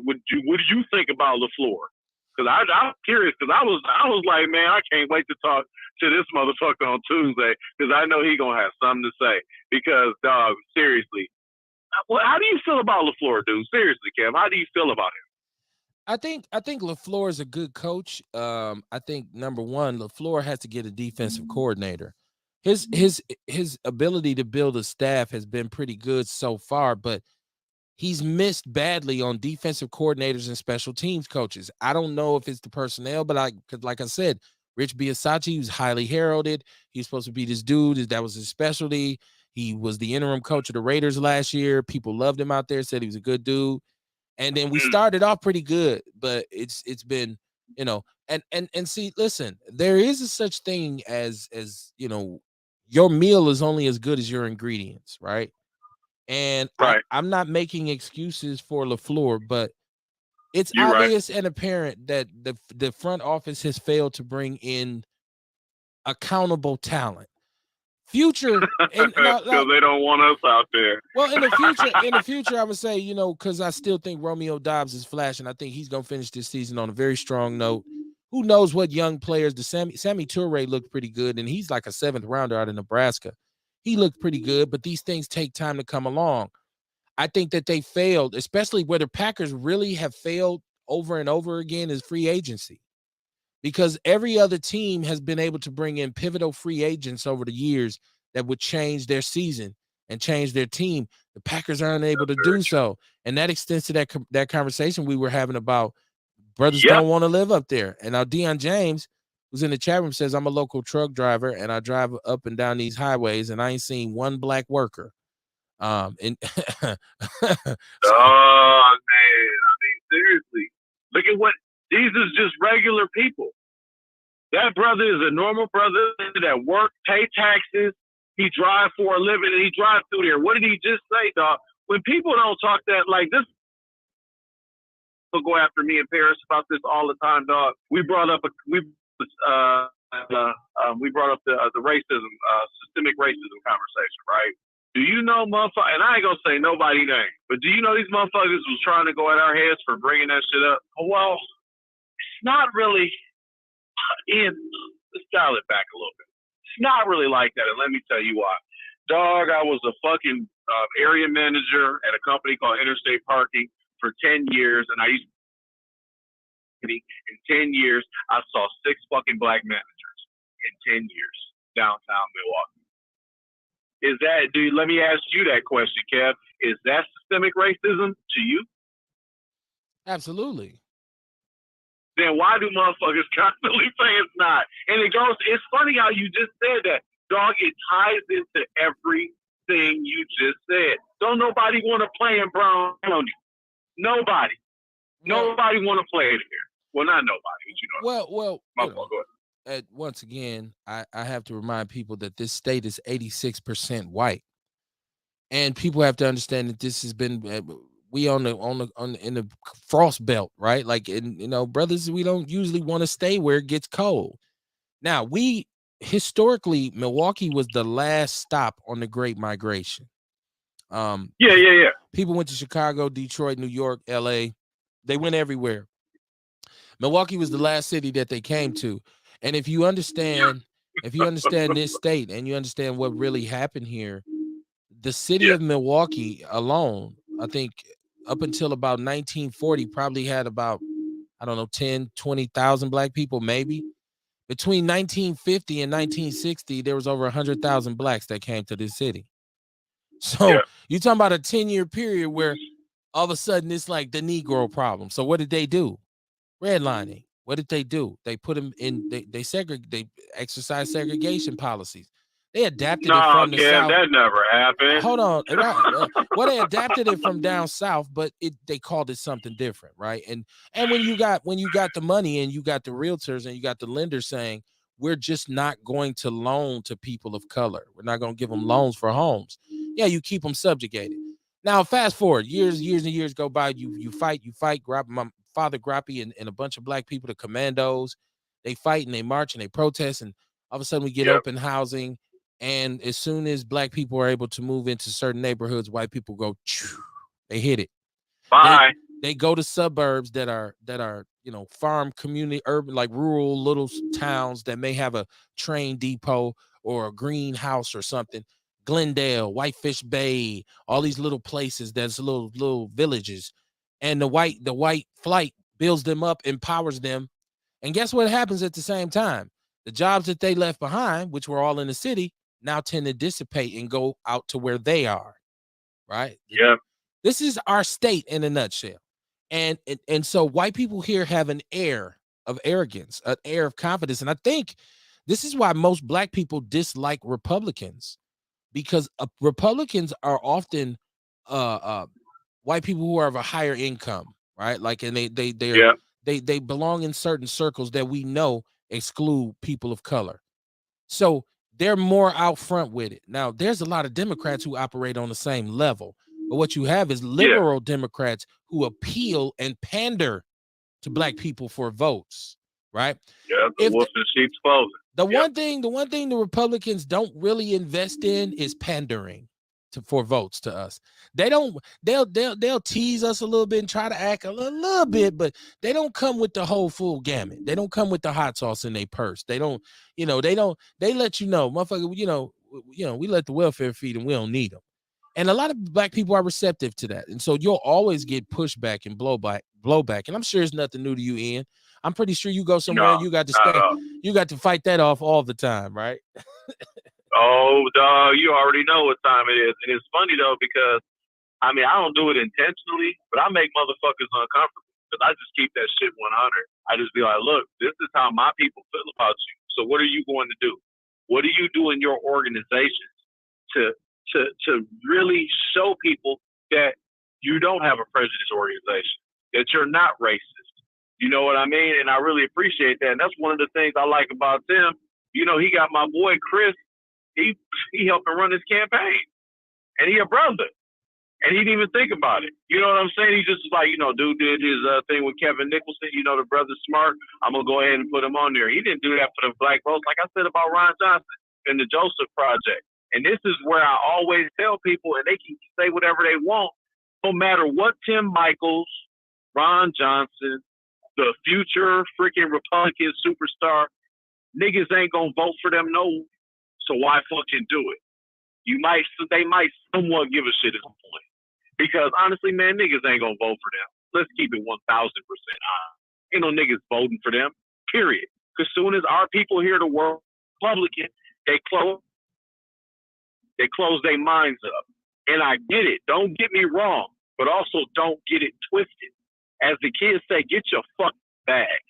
What did you think about LaFleur? Because I'm curious. Because I was like, man, I can't wait to talk to this motherfucker on Tuesday. Because I know he gonna have something to say. Because, dog, seriously, how do you feel about LaFleur, dude? Seriously, Cam, how do you feel about him? I think LaFleur is a good coach. I think number one, LaFleur has to get a defensive coordinator. His ability to build a staff has been pretty good so far, but he's missed badly on defensive coordinators and special teams coaches. I don't know if it's the personnel, but like I said, Rich Bisaccia was highly heralded. He's supposed to be this dude. That was his specialty. He was the interim coach of the Raiders last year. People loved him out there, said he was a good dude. And then we started off pretty good, but it's been, you know, and see, listen, there is a such thing as, you know, your meal is only as good as your ingredients, right? And right. I'm not making excuses for LaFleur, but it's obvious and apparent that the front office has failed to bring in accountable talent. Future, because they don't want us out there. Well, in the future, I would say, you know, because I still think Romeo Doubs is flashing. I think he's gonna finish this season on a very strong note. Who knows what young players? Sammy Toure looked pretty good, and he's like a 7th rounder out of Nebraska. He looked pretty good, but these things take time to come along. I think that they failed, especially where the Packers really have failed over and over again, is free agency. Because every other team has been able to bring in pivotal free agents over the years that would change their season. and change their team. The Packers are unable to do so. And that extends to that conversation we were having about brothers don't want to live up there. And now Deion James, who's in the chat room, says, I'm a local truck driver and I drive up and down these highways and I ain't seen one black worker. And oh man, I mean, seriously, look at what these is just regular people. That brother is a normal brother that work, pay taxes. He drive for a living and he drive through there. What did he just say, dog? When people don't talk that like this, will go after me in Paris about this all the time, dog. We brought up the racism, systemic racism conversation, right? Do you know, motherfucker? And I ain't gonna say nobody name, but do you know these motherfuckers was trying to go at our heads for bringing that shit up? Well, it's not really. Let's dial it back a little bit. It's not really like that, and let me tell you why. Dog, I was a fucking area manager at a company called Interstate Parking for 10 years, and I used to, in 10 years, I saw 6 fucking black managers in 10 years downtown Milwaukee. Is that, dude, let me ask you that question, Kev. Is that systemic racism to you? Absolutely. Then why do motherfuckers constantly say it's not? And it's funny how you just said that. Dog, it ties into everything you just said. Don't nobody want to play in Brown County. Nobody. Nobody want to play it here. Well, not nobody, but you know. Well, go ahead. Once again, I have to remind people that this state is 86% white, and people have to understand that this has been we in the frost belt, right? Like, brothers, we don't usually want to stay where it gets cold. Now, historically, Milwaukee was the last stop on the Great Migration. Yeah. People went to Chicago, Detroit, New York, LA. They went everywhere. Milwaukee was the last city that they came to. And if you understand this state and you understand what really happened here, the city of Milwaukee alone, I think up until about 1940, probably had about, 10, 20,000 black people, maybe. Between 1950 and 1960, there was over 100,000 blacks that came to this city. So you're talking about a 10-year period where all of a sudden it's like the Negro problem. So what did they do? Redlining. What did they do? They put them in. They exercise segregation policies. They adapted it from the South. That never happened. Hold on. Well, they adapted it from down south, but they called it something different, right? And when you got the money and you got the realtors and you got the lenders saying, we're just not going to loan to people of color. We're not going to give them loans for homes. Yeah, you keep them subjugated. Now, fast forward, years and years go by. You fight. My father Grappy and a bunch of black people, the commandos, they fight and they march and they protest, and all of a sudden we get open housing. And as soon as black people are able to move into certain neighborhoods, white people go, they hit it. Bye. They go to suburbs that are farm community, urban, like rural little towns that may have a train depot or a greenhouse or something. Glendale, Whitefish Bay, all these little places that's little villages. And the white flight builds them up, empowers them. And guess what happens at the same time? The jobs that they left behind, which were all in the city, now tend to dissipate and go out to where they are, right? Yeah. This is our state in a nutshell. And so white people here have an air of arrogance, an air of confidence. And I think this is why most black people dislike Republicans, because Republicans are often white people who are of a higher income, right? Like, and they belong in certain circles that we know exclude people of color. So they're more out front with it. Now, there's a lot of Democrats who operate on the same level, but what you have is liberal Democrats who appeal and pander to black people for votes, right? Yeah, the wolf in sheep's clothing. The one thing the Republicans don't really invest in is pandering for votes to us. They'll tease us a little bit and try to act a little bit, but they don't come with the whole full gamut. They don't come with the hot sauce in their purse. They let you know, motherfucker, we let the welfare feed and we don't need them. And a lot of black people are receptive to that. And so you'll always get pushback and blowback. And I'm sure it's nothing new to you, Ian. I'm pretty sure you go somewhere and you got to stay. You got to fight that off all the time, right? Oh, dog, you already know what time it is. And it's funny, though, because, I mean, I don't do it intentionally, but I make motherfuckers uncomfortable because I just keep that shit 100. I just be like, look, this is how my people feel about you. So what are you going to do? What do you do in your organization to really show people that you don't have a prejudice organization, that you're not racist? You know what I mean? And I really appreciate that. And that's one of the things I like about Tim. You know, he got my boy Chris. He helped him run his campaign, and he a brother. And he didn't even think about it. You know what I'm saying? He just was like, you know, dude did his thing with Kevin Nicholson. You know, the brother's smart. I'm going to go ahead and put him on there. He didn't do that for the black votes, like I said about Ron Johnson and the Joseph Project. And this is where I always tell people, and they can say whatever they want, no matter what Tim Michaels, Ron Johnson, the future freaking Republican superstar, niggas ain't going to vote for them, no. So why fucking do it? They might somewhat give a shit at some point. Because honestly, man, niggas ain't gonna vote for them. Let's keep it 1,000% honest. Ain't no niggas voting for them, period. Because soon as our people hear the word Republican, they close their minds up. And I get it. Don't get me wrong, but also don't get it twisted. As the kids say, get your fucking bag.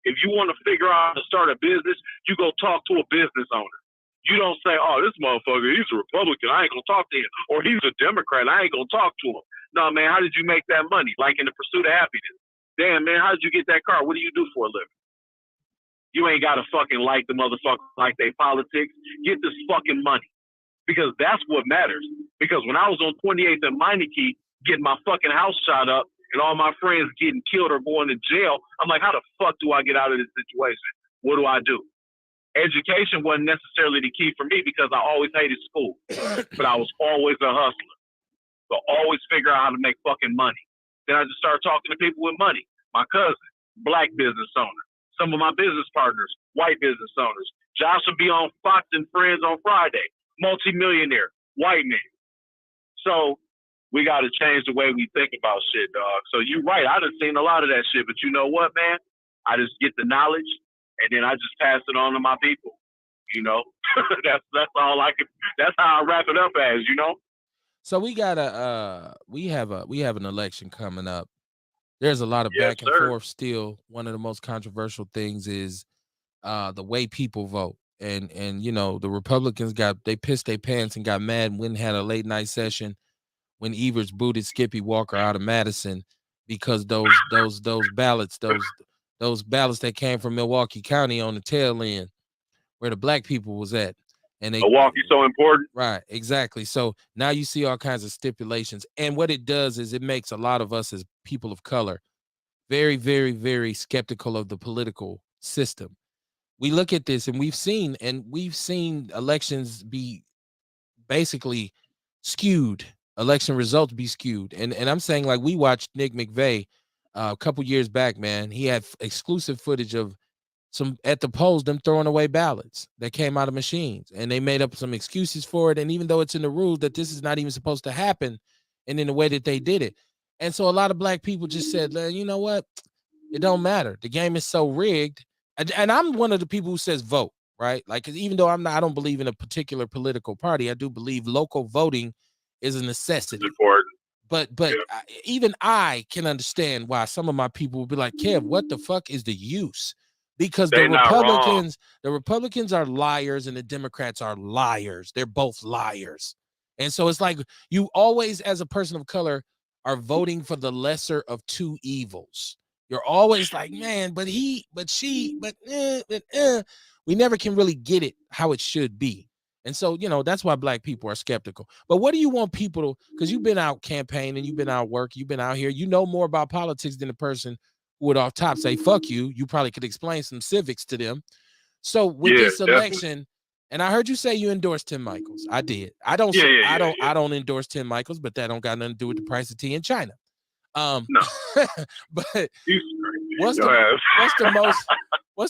If you want to figure out how to start a business, you go talk to a business owner. You don't say, oh, this motherfucker, he's a Republican, I ain't going to talk to him. Or he's a Democrat, I ain't going to talk to him. No, man, how did you make that money? Like in the pursuit of happiness. Damn, man, how did you get that car? What do you do for a living? You ain't got to fucking like the motherfucker like they politics. Get this fucking money. Because that's what matters. Because when I was on 28th and Meineke getting my fucking house shot up and all my friends getting killed or going to jail, I'm like, how the fuck do I get out of this situation? What do I do? Education wasn't necessarily the key for me because I always hated school, but I was always a hustler. So always figure out how to make fucking money. Then I just started talking to people with money. My cousin, black business owner. Some of my business partners, white business owners. Josh will be on Fox and Friends on Friday. Multi-millionaire, white man. So we got to change the way we think about shit, dog. So you're right. I done seen a lot of that shit, but you know what, man? I just get the knowledge. And then I just pass it on to my people, you know. that's all I can. That's how I wrap it up as, you know. So we got we have an election coming up. There's a lot of back and forth still. One of the most controversial things is the way people vote, and you know the Republicans they pissed their pants and got mad and went and had a late night session when Evers booted Skippy Walker out of Madison because those ballots that came from Milwaukee County on the tail end where the black people was at. And Milwaukee's so important. Right, exactly. So now you see all kinds of stipulations. And what it does is it makes a lot of us as people of color very, very, very skeptical of the political system. We look at this and we've seen elections be basically skewed, election results be skewed. And I'm saying, like, we watched Nick McVeigh a couple years back, man. He had exclusive footage of some at the polls, them throwing away ballots that came out of machines, and they made up some excuses for it. And even though it's in the rules that this is not even supposed to happen, and in the way that they did it. And so a lot of black people just said, you know what? It don't matter. The game is so rigged. And I'm one of the people who says vote, right? Like, even though I don't believe in a particular political party, I do believe local voting is a necessity. It's important. But even I can understand why some of my people will be like, Kev, what the fuck is the use? Because the Republicans are liars and the Democrats are liars. They're both liars. And so it's like you always, as a person of color, are voting for the lesser of two evils. You're always like, man, but he, but she, but we never can really get it how it should be. And so, you know, that's why black people are skeptical. But what do you want people to, because you've been out campaigning, you've been out work, you've been out here, you know more about politics than the person who would off top say, fuck you. You probably could explain some civics to them. So with this election, and I heard you say you endorsed Tim Michaels. I did. I don't endorse Tim Michaels, but that don't got nothing to do with the price of tea in China. No. But what's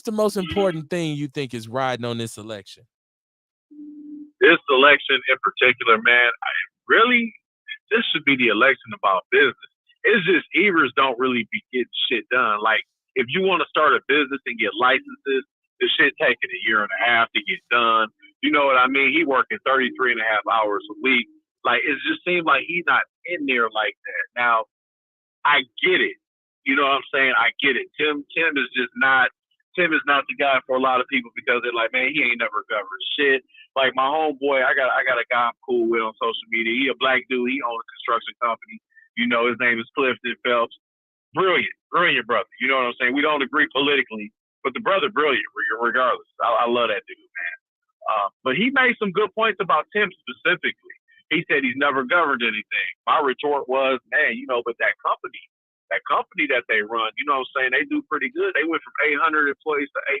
the most important thing you think is riding on this election? This election in particular, man, this should be the election about business. It's just Evers don't really be getting shit done. Like, if you want to start a business and get licenses, the shit taking a year and a half to get done. You know what I mean? He working 33 and a half hours a week. Like, it just seems like he's not in there like that. Now, I get it. You know what I'm saying? I get it. Tim is not the guy for a lot of people because they're like, man, he ain't never governed shit. Like my homeboy, I got a guy I'm cool with on social media. He a black dude. He owns a construction company. You know, his name is Clifton Phelps. Brilliant brother. You know what I'm saying? We don't agree politically, but the brother brilliant regardless. I love that dude, man. But he made some good points about Tim specifically. He said he's never governed anything. My retort was, man, you know, but that company that they run, you know what I'm saying, they do pretty good. They went from 800 employees to 8,000.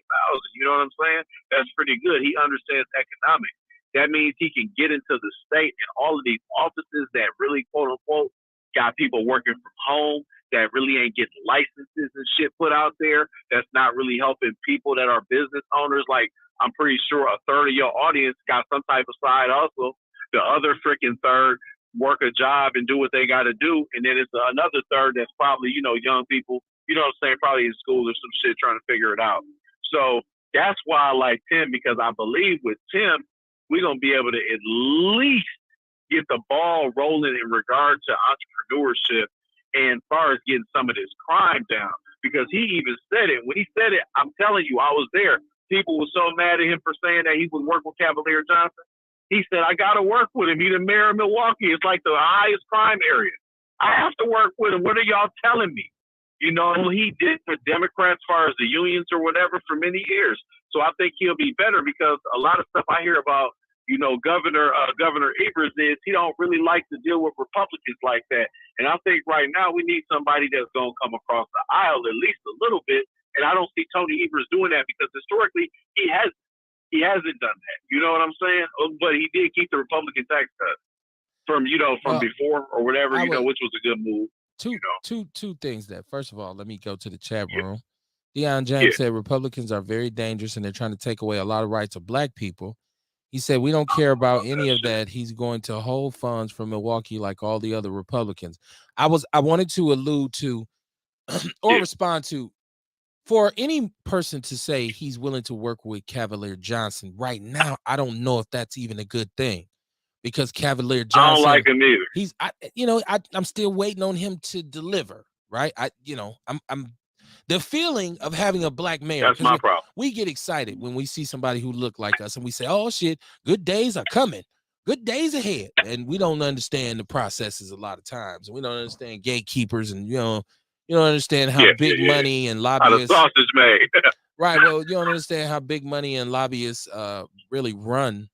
You know what I'm saying? That's pretty good. He understands economics. That means he can get into the state and all of these offices that really, quote unquote, got people working from home, that really ain't getting licenses and shit put out there. That's not really helping people that are business owners. Like, I'm pretty sure a third of your audience got some type of side hustle. The other freaking third work a job and do what they got to do. And then it's another third that's probably, you know, young people, you know what I'm saying, probably in school or some shit trying to figure it out. So that's why I like Tim, because I believe with Tim, we're going to be able to at least get the ball rolling in regard to entrepreneurship and as far as getting some of this crime down. Because he even said it. When he said it, I'm telling you, I was there. People were so mad at him for saying that he would work with Cavalier Johnson. He said, I got to work with him. He's the mayor of Milwaukee. It's like the highest crime area. I have to work with him. What are y'all telling me? You know, he did for Democrats as far as the unions or whatever for many years. So I think he'll be better because a lot of stuff I hear about, you know, Governor Evers is he don't really like to deal with Republicans like that. And I think right now we need somebody that's going to come across the aisle at least a little bit. And I don't see Tony Evers doing that because historically he hasn't done that. You know what I'm saying? But he did keep the Republican tax cut from before or whatever, which was a good move. Two things there. First of all, let me go to the chat room. Deion James said Republicans are very dangerous and they're trying to take away a lot of rights of black people. He said, we don't care about any of that. He's going to hold funds from Milwaukee like all the other Republicans. I wanted to allude to or respond to, for any person to say he's willing to work with Cavalier Johnson right now, I don't know if that's even a good thing because Cavalier Johnson, I don't like him either. I'm still waiting on him to deliver. Right. I'm the feeling of having a black mayor. That's my problem. We get excited when we see somebody who look like us and we say, oh shit, good days are coming. Good days ahead. And we don't understand the processes a lot of times. We don't understand gatekeepers and, you don't understand how big money and lobbyists. How the sausage made. Right. Well, you don't understand how big money and lobbyists really run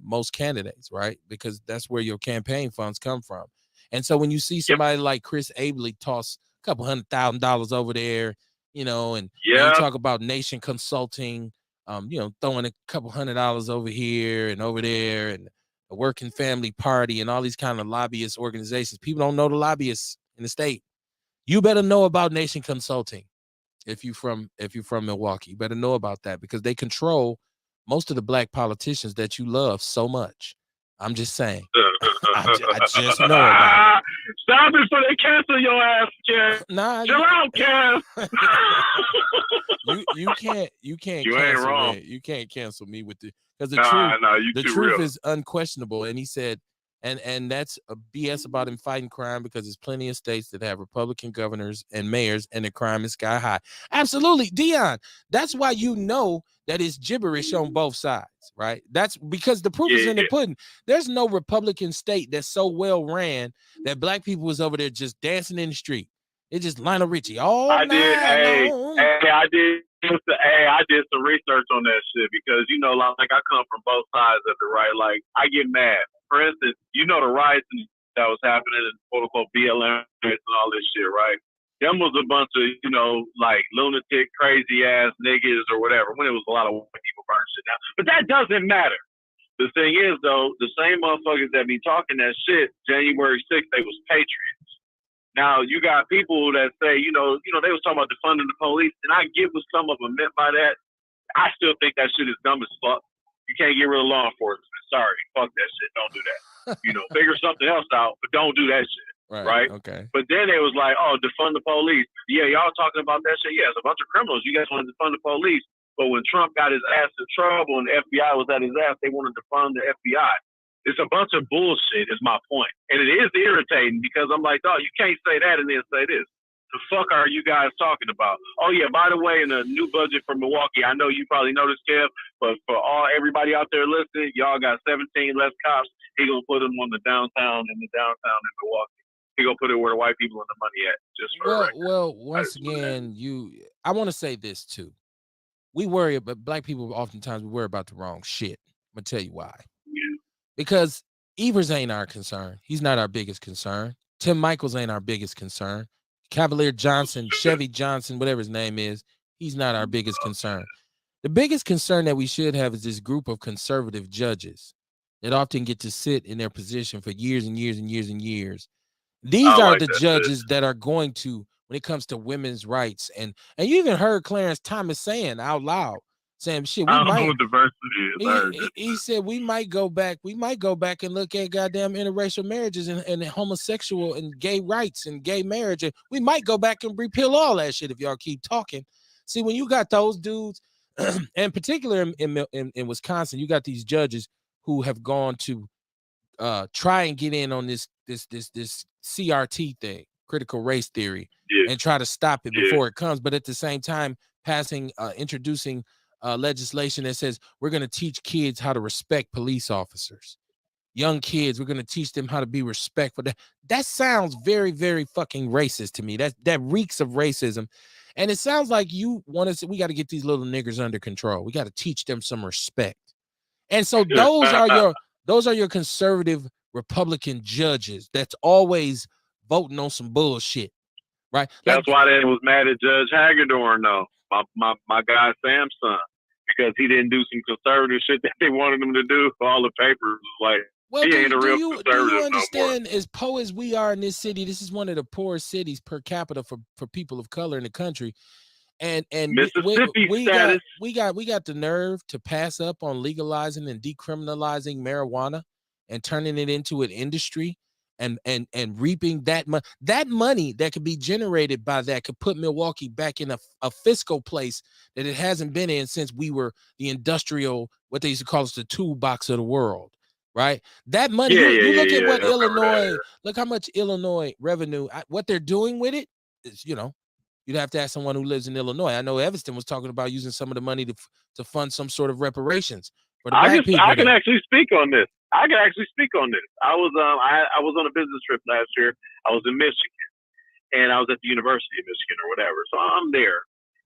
most candidates, right? Because that's where your campaign funds come from. And so when you see somebody like Chris Abele toss a couple $100,000 over there, and you talk about Nation Consulting, throwing a couple $100 over here and over there, and a Working Family Party and all these kind of lobbyist organizations. People don't know the lobbyists in the state. You better know about Nation Consulting if you're from Milwaukee. You better know about that because they control most of the black politicians that you love so much. I'm just saying. I just know about it. Stop it before they cancel your ass, Kev. Nah, chill out, Kev. You can't. You cancel ain't wrong. Me. You can't cancel me with because the truth real. is unquestionable. And he said, and that's a BS about him fighting crime because there's plenty of states that have Republican governors and mayors and the crime is sky high. Absolutely, Deion. That's why that is gibberish on both sides, right? That's because the proof is in the pudding. There's no Republican state that's so well ran that black people was over there just dancing in the street. It's just Lionel Richie. I did some research on that shit because like I come from both sides of it, right? Like I get mad. For instance, the riots that was happening in quote unquote BLM and all this shit, right? Them was a bunch of, like lunatic, crazy ass niggas or whatever, when it was a lot of white people burning shit down. But that doesn't matter. The thing is, though, the same motherfuckers that be talking that shit, January 6th, they was patriots. Now, you got people that say, they was talking about defunding the police, and I get what some of them meant by that. I still think that shit is dumb as fuck. You can't get rid of law enforcement. Sorry, fuck that shit. Don't do that. Figure something else out, but don't do that shit. Right? Okay. But then it was like, oh, defund the police. Yeah, y'all talking about that shit. Yeah, it's a bunch of criminals. You guys want to defund the police. But when Trump got his ass in trouble and the FBI was at his ass, they wanted to fund the FBI. It's a bunch of bullshit, is my point. And it is irritating because I'm like, oh, you can't say that and then say this. The fuck are you guys talking about? Oh yeah, by the way, in the new budget for Milwaukee, I know you probably noticed, Kev, but for everybody out there listening, y'all got 17 less cops. He gonna put them on the downtown in Milwaukee. He gonna put it where the white people and the money at. Just for well, once again, I want to say this too. We worry about black people. Oftentimes, we worry about the wrong shit. I'm gonna tell you why. Yeah. Because Evers ain't our concern. He's not our biggest concern. Tim Michaels ain't our biggest concern. Cavalier Johnson, Chevy Johnson, whatever his name is, he's not our biggest concern. The biggest concern that we should have is this group of conservative judges that often get to sit in their position for years and years and years and years. These are the judges that are going to, when it comes to women's rights, and you even heard Clarence Thomas saying out loud, saying, shit, I don't know what diversity is. He said we might go back and look at goddamn interracial marriages and homosexual and gay rights and gay marriage, and we might go back and repeal all that shit if y'all keep talking. See, when you got those dudes, and particularly in Wisconsin, you got these judges who have gone to try and get in on this CRT thing, critical race theory, and try to stop it before it comes, but at the same time introducing legislation that says we're going to teach kids how to respect police officers. Young kids, we're going to teach them how to be respectful. That sounds very, very fucking racist to me. That reeks of racism. And it sounds like you want to say we got to get these little niggers under control. We got to teach them some respect. And so those are your conservative Republican judges that's always voting on some bullshit, right? That's why they was mad at Judge Hagedorn, though. My guy Samson, because he didn't do some conservative shit that they wanted him to do. All the papers was like, he ain't a real conservative. Do you understand, as poor as we are in this city, this is one of the poorest cities per capita for people of color in the country. And Mississippi we got the nerve to pass up on legalizing and decriminalizing marijuana and turning it into an industry and reaping that money that could be generated by that could put Milwaukee back in a fiscal place that it hasn't been in since we were the industrial, what they used to call us, the toolbox of the world, right? That money, you look at what Illinois, look how much Illinois revenue, what they're doing with it is, you'd have to ask someone who lives in Illinois. I know Evanston was talking about using some of the money to fund some sort of reparations for the black people. I can actually speak on this. I was on a business trip last year. I was in Michigan, and I was at the University of Michigan or whatever. So I'm there,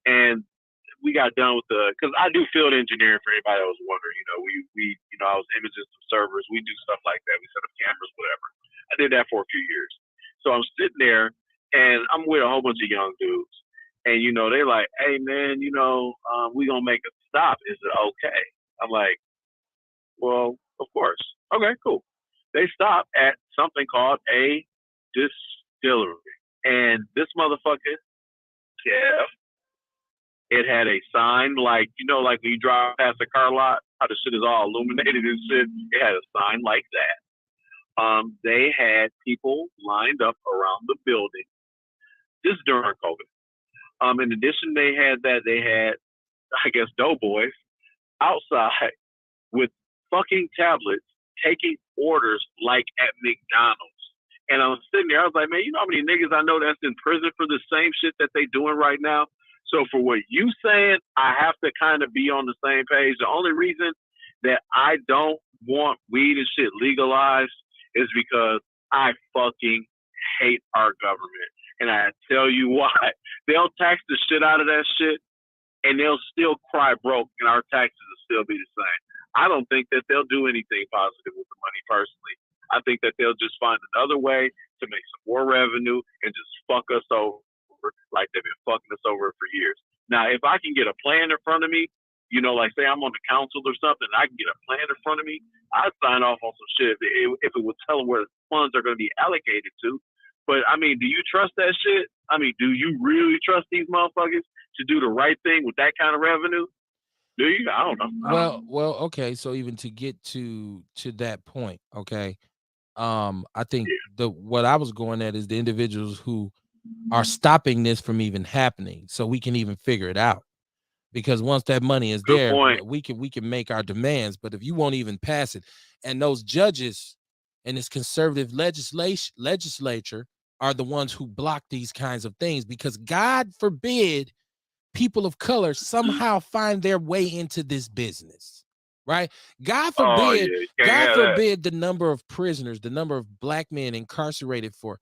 and we got done with because I do field engineering for anybody that was wondering. I was imaging some servers. We do stuff like that. We set up cameras, whatever. I did that for a few years. So I'm sitting there, and I'm with a whole bunch of young dudes, and they're like, "Hey man, we gonna make a stop. Is it okay?" I'm like, "Well, of course. Okay, cool." They stop at something called a distillery, and this motherfucker, yeah, it had a sign like like when you drive past a car lot, how the shit is all illuminated and shit. It had a sign like that. They had people lined up around the building. This is during COVID. In addition, they had, I guess, doughboys outside with fucking tablets taking orders like at McDonald's. And I was sitting there, I was like, man, you know how many niggas I know that's in prison for the same shit that they doing right now? So for what you saying, I have to kind of be on the same page. The only reason that I don't want weed and shit legalized is because I fucking hate our government. And I tell you why. They'll tax the shit out of that shit, and they'll still cry broke, and our taxes will still be the same. I don't think that they'll do anything positive with the money personally. I think that they'll just find another way to make some more revenue and just fuck us over like they've been fucking us over for years. Now, if I can get a plan in front of me, like say I'm on the council or something, and I can get a plan in front of me, I'd sign off on some shit if it would tell them where the funds are going to be allocated to. But, I mean, do you trust that shit? I mean, do you really trust these motherfuckers to do the right thing with that kind of revenue? Do you? I don't know. Well, okay. So even to get to that point, okay, I think what I was going at is the individuals who are stopping this from even happening, so we can even figure it out. because once that money is Good there, point. we can make our demands. But if you won't even pass it, and those judges and this conservative legislature are the ones who block these kinds of things, because God forbid people of color somehow find their way into this business, right? God Oh forbid, yeah, you can't God have that. forbid the number of prisoners, the number of black men incarcerated for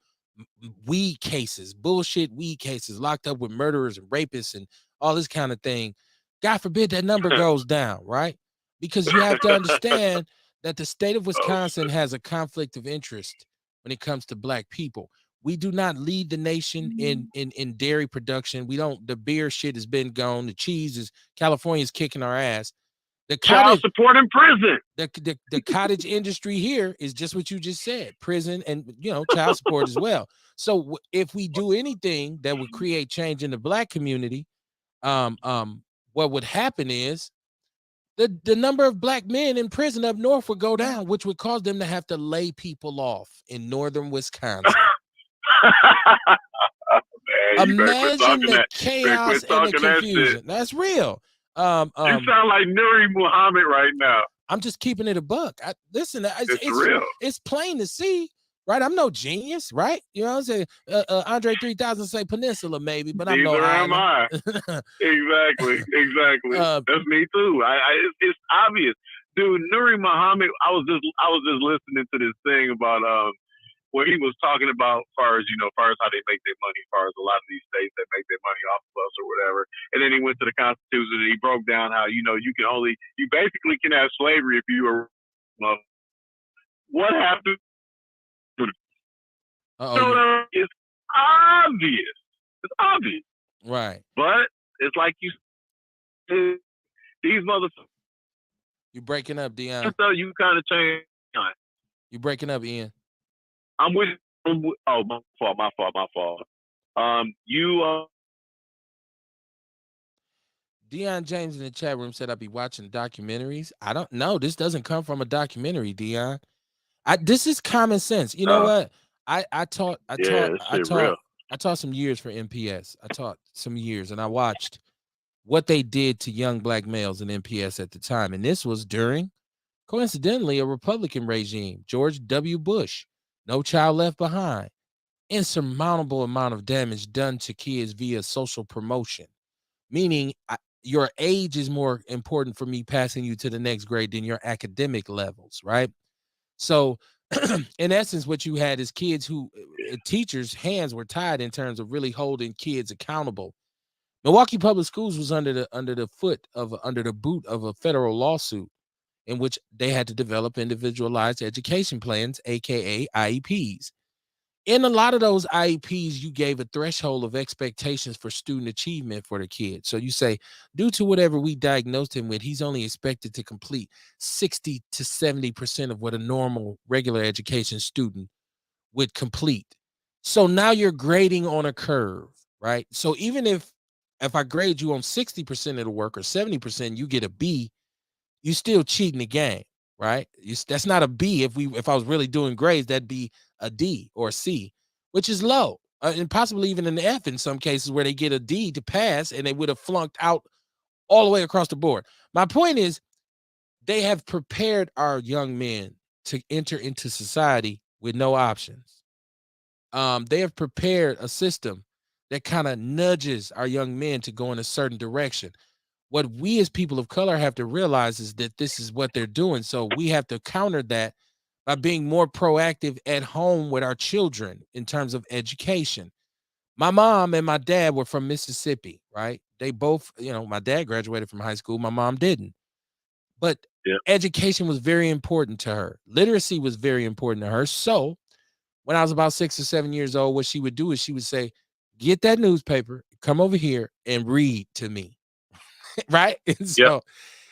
weed cases, bullshit weed cases, locked up with murderers and rapists and all this kind of thing. God forbid that number goes down, right? Because you have to understand that the state of Wisconsin has a conflict of interest when it comes to black people. We do not lead the nation in dairy production. We don't. The beer shit has been gone. The cheese is California's kicking our ass. The Child cottage, support in prison. the cottage industry here is just what you just said, prison and child support as well. So if we do anything that would create change in the black community, what would happen is the number of black men in prison up north would go down, which would cause them to have to lay people off in northern Wisconsin. Man, Imagine the that. chaos and the confusion. That's real. You sound like Nuri Muhammad right now. I'm just keeping it a buck. Listen, It's real. It's plain to see, right? I'm no genius, right? You know what I'm saying? Andre 3000 say peninsula maybe, but I'm Neither no am I. Exactly. That's me too. It's obvious, dude. Nuri Muhammad. I was just listening to this thing about where he was talking about far as how they make their money, far as a lot of these states that make their money off of us or whatever. And then he went to the Constitution and he broke down how you basically can have slavery if you are. What happened? So it's obvious. It's obvious. Right. But it's like these motherfuckers. You breaking up, Dion. So you kind of change. You breaking up, Ian. I'm with. Oh, my fault. Dion James in the chat room said I'd be watching documentaries. I don't know. This doesn't come from a documentary, Dion. This is common sense. You know what? I taught some years for MPS. I taught some years, and I watched what they did to young black males in MPS at the time. And this was during, coincidentally, a Republican regime, George W. Bush. No Child Left Behind. Insurmountable amount of damage done to kids via social promotion, meaning your age is more important for me passing you to the next grade than your academic levels, right? So in essence, what you had is kids who teachers' hands were tied in terms of really holding kids accountable. Milwaukee Public Schools was under the boot of a federal lawsuit in which they had to develop individualized education plans, aka IEPs. In a lot of those IEPs, you gave a threshold of expectations for student achievement for the kid. So you say, due to whatever we diagnosed him with, he's only expected to complete 60 to 70% of what a normal regular education student would complete. So now you're grading on a curve, right? So even if I grade you on 60% of the work or 70%, you get a B, you still cheating the game, right? That's not a B. If I was really doing grades, that'd be a D or a C, which is low, and possibly even an F in some cases where they get a D to pass and they would have flunked out all the way across the board. My point is, they have prepared our young men to enter into society with no options. They have prepared a system that kind of nudges our young men to go in a certain direction. What we as people of color have to realize is that this is what they're doing. So we have to counter that by being more proactive at home with our children in terms of education. My mom and my dad were from Mississippi, right? They both, my dad graduated from high school. My mom didn't. But education was very important to her. Literacy was very important to her. So when I was about 6 or 7 years old, what she would do is she would say, get that newspaper, come over here and read to me. Right? And so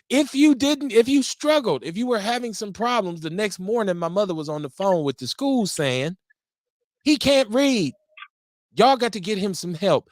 if you struggled, if you were having some problems, the next morning my mother was on the phone with the school saying, he can't read. Y'all got to get him some help.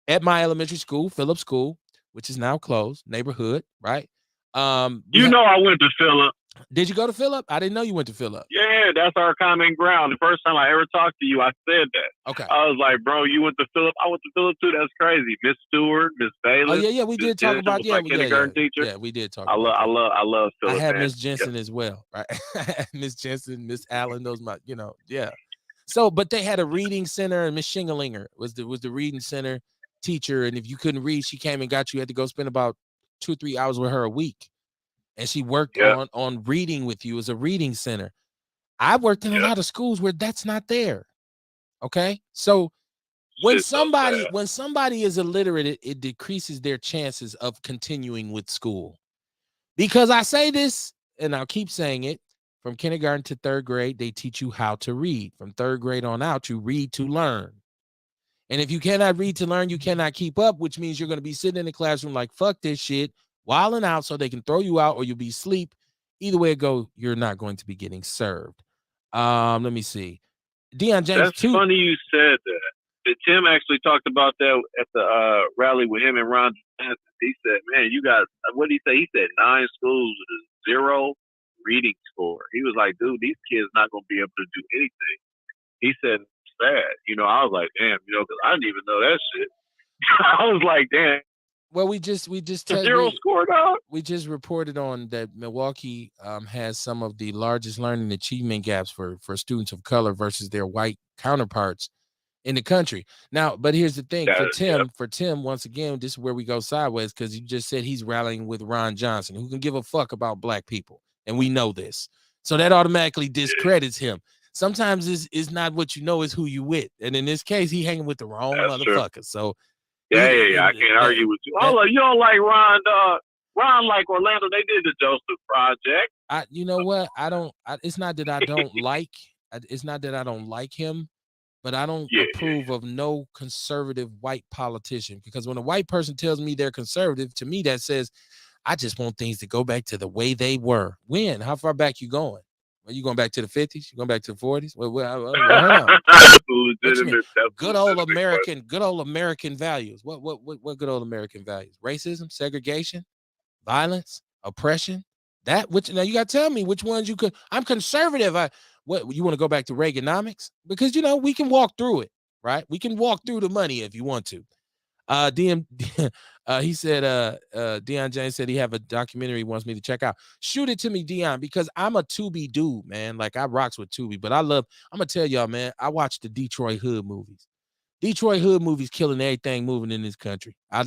At my elementary school, Phillips School, which is now closed, neighborhood, right? I went to Phillips. Did you go to Phillip? I didn't know you went to Phillip. Yeah, that's our common ground. The first time I ever talked to you, I said that. Okay. I was like, bro, you went to Phillip. I went to Phillip too. That's crazy. Miss Stewart, Miss Bayless. Oh yeah, we Miss did talk Jensen about was my kindergarten teacher. Yeah, we did talk. I about that. I love Phillip. I had man. Miss Jensen as well, right? Miss Jensen, Miss Allen, those my, yeah. So, but they had a reading center, and Miss Shingalinger was the reading center teacher. And if you couldn't read, she came and got you. You had to go spend about 2 or 3 hours with her a week, and she worked on reading with you as a reading center. I worked in a lot of schools where that's not there. Okay, so when somebody is illiterate, it decreases their chances of continuing with school. Because I say this, and I'll keep saying it, from kindergarten to 3rd grade, they teach you how to read. From 3rd grade on out, you read to learn. And if you cannot read to learn, you cannot keep up, which means you're going to be sitting in the classroom like, fuck this shit, wilding out so they can throw you out or you'll be asleep. Either way it go, you're not going to be getting served. Let me see. Deion James. That's funny you said that. Tim actually talked about that at the rally with him and Ron Johnson. He said, man, you got, what did he say? He said 9 schools with 0 reading score. He was like, dude, these kids not going to be able to do anything. He said, sad. I was like, damn, because I didn't even know that shit. I was like, damn. Well, we just 0 scored out. We just reported on that Milwaukee has some of the largest learning achievement gaps for students of color versus their white counterparts in the country. Now, but here's the thing, for Tim, once again, this is where we go sideways, because you just said he's rallying with Ron Johnson, who can give a fuck about black people, and we know this. So that automatically discredits him. Sometimes it's not what you know, is who you with, and in this case, he hanging with the wrong motherfucker. True. So. Yeah, I can't argue with you. You don't like Ron, Ron like Orlando. They did the Joseph Project. You know what? It's not that I don't like. It's not that I don't like him, but I don't approve of no conservative white politician, because when a white person tells me they're conservative, to me that says I just want things to go back to the way they were. When? How far back you going? Are you going back to the 50s? You going back to the 40s? Well, good old American values. What good old American values? Racism, segregation, violence, oppression. Now you got to tell me which ones you could. I'm conservative. What you want to go back to Reaganomics? Because we can walk through it, right? We can walk through the money if you want to. He said, Deion James said he have a documentary he wants me to check out. Shoot it to me, Deion, because I'm a Tubi dude, man. Like, I rocks with Tubi, but I'm gonna tell y'all, man, I watch the Detroit Hood movies. Detroit Hood movies killing everything moving in this country. Whoa.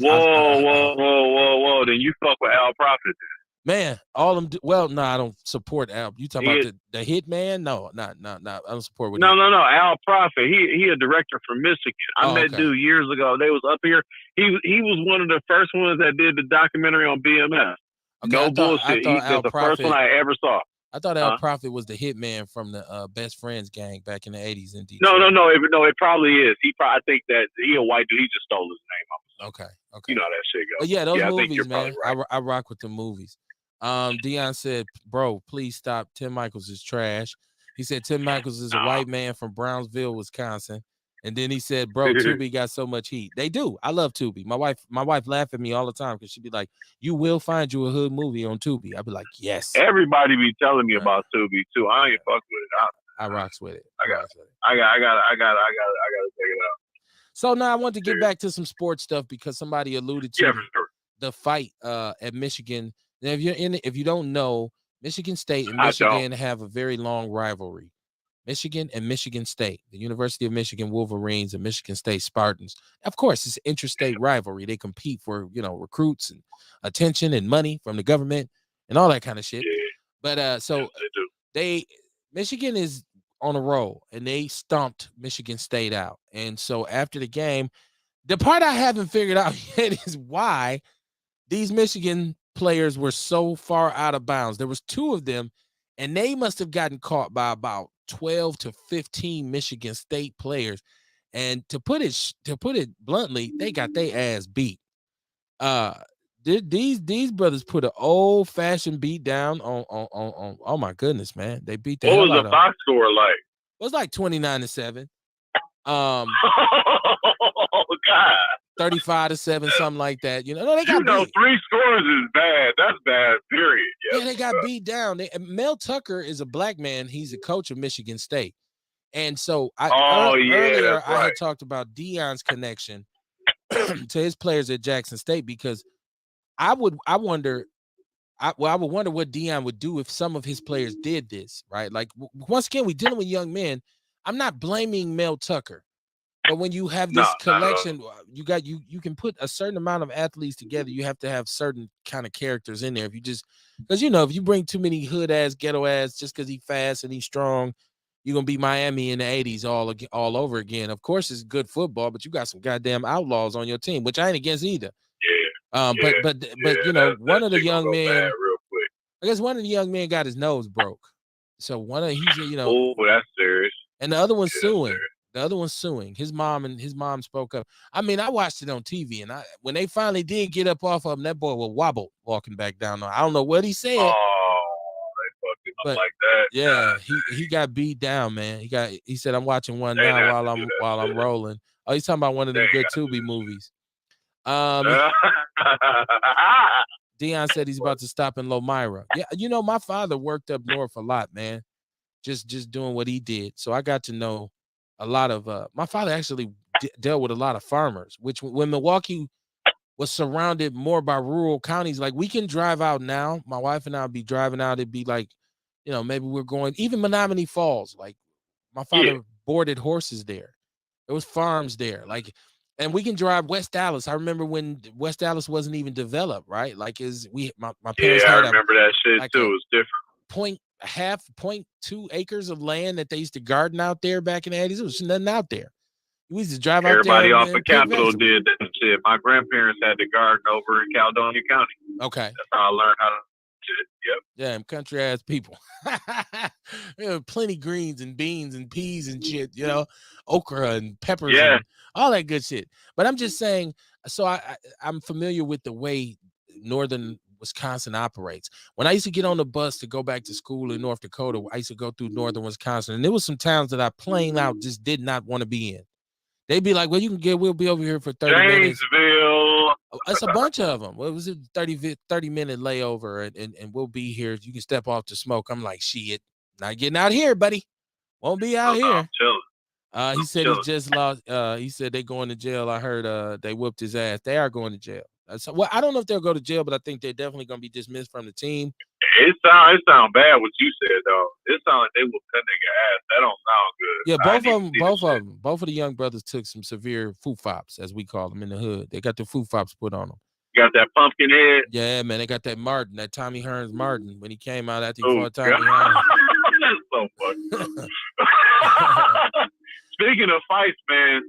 Then you fuck with Al Prophet. Man, all them. Well, no, I don't support Al. You talking about the Hitman? No, not. I don't support. No. Al Prophet. He a director from Michigan. I met dude years ago. They was up here. He was one of the first ones that did the documentary on BMF. Okay, no bullshit. He's the first one I ever saw. I thought Al Prophet was the hitman from the Best Friends gang back in the 80s in Detroit. No. It probably is. I think that he a white dude. He just stole his name. Okay. You know how that shit goes. But yeah, those movies, man. Right. I rock with the movies. Deion said, bro, please stop. Tim Michaels is trash. He said Tim Michaels is a white man from Brownsville, Wisconsin. And then he said, bro, Tubi got so much heat. They do. I love Tubi. My wife laughed at me all the time because she'd be like, you will find you a hood movie on Tubi. I'd be like, yes. Everybody be telling me about Tubi too. I ain't fuck with it. I rocks with it. I gotta check it out. So now I want to get back to some sports stuff, because somebody alluded to the fight at Michigan. Now, if you don't know, Michigan State and Michigan have a very long rivalry. Michigan and Michigan State, the University of Michigan Wolverines and Michigan State Spartans. Of course, it's an interstate rivalry. They compete for, recruits and attention and money from the government and all that kind of shit. But so Michigan is on a roll, and they stomped Michigan State out. And so after the game, the part I haven't figured out yet is why these Michigan players were so far out of bounds. There was 2 of them, and they must have gotten caught by about 12 to 15 Michigan State players. And to put it bluntly, they got their ass beat. These brothers put an old-fashioned beat down on oh my goodness, man. They beat the hell out of them. What was the box score like? It was like 29-7. Oh God. 35-7, something like that. You know, no, they You got know, beat. 3 scores is bad. That's bad, period. Yeah, they got beat down. Mel Tucker is a black man. He's a coach of Michigan State. And so earlier that's I right. had talked about Deion's connection to his players at Jackson State, because I would wonder what Deion would do if some of his players did this, right? Like, once again, we're dealing with young men. I'm not blaming Mel Tucker, but when you have this collection, you can put a certain amount of athletes together. You have to have certain kind of characters in there. If you bring too many hood ass, ghetto ass, just because he's fast and he's strong, you're gonna be Miami in the 80s all over again. Of course, it's good football, but you got some goddamn outlaws on your team, which I ain't against either. But you know, one of the young men, I guess one of the young men got his nose broke. So Oh, that's serious. And the other one's suing. The other one's suing. His mom spoke up. I mean, I watched it on TV, and when they finally did get up off of him, that boy was wobbled walking back down. I don't know what he said. Oh, they fucked him up like that. Yeah, he got beat down, man. He said, I'm watching one now while I'm rolling. Oh, he's talking about one of them good Tubi movies. Deion said he's about to stop in Lomira. Yeah, you know, my father worked up north a lot, man. Just doing what he did. So I got to know a lot of my father actually dealt with a lot of farmers, which when Milwaukee was surrounded more by rural counties, like we can drive out now. My wife and I would be driving out. It'd be like, you know, maybe we're going even Menominee Falls. Like my father boarded horses there. There was farms there. Like, and we can drive West Dallas. I remember when West Dallas wasn't even developed, right? Like, my parents had I remember that shit too. It was different. 0.2 acres of land that they used to garden out there back in the 80s. There was nothing out there. We used to drive out there. Everybody off of Capitol did that shit. My grandparents had to garden over in Caledonia County. Okay. That's how I learned how to shit. Yep. Yeah, country ass people. There were plenty greens and beans and peas and shit, you know, okra and peppers and all that good shit. But I'm just saying, so I'm familiar with the way northern Wisconsin operates. When I used to get on the bus to go back to school in North Dakota, I used to go through northern Wisconsin, and there was some towns that I plain out just did not want to be in. They'd be like, well, we'll be over here for 30 minutes. Janesville. It's a bunch of them. What was it? 30-minute layover, and we'll be here. You can step off to smoke. I'm like, shit, not getting out here, buddy. Won't be out here. He said he just lost. He said they going to jail. I heard they whooped his ass. They are going to jail. Well, I don't know if they'll go to jail, but I think they're definitely going to be dismissed from the team. It sound bad what you said though. It sounds like they whooped that nigga ass. That don't sound good. Yeah, both of the young brothers took some severe foo-fops, as we call them in the hood. They got the foo-fops put on them. You got that pumpkin head. Yeah, man, they got that Martin, that Tommy Hearns Martin when he came out after he fought Tommy Hearns. That's so funny. Speaking of fights, man.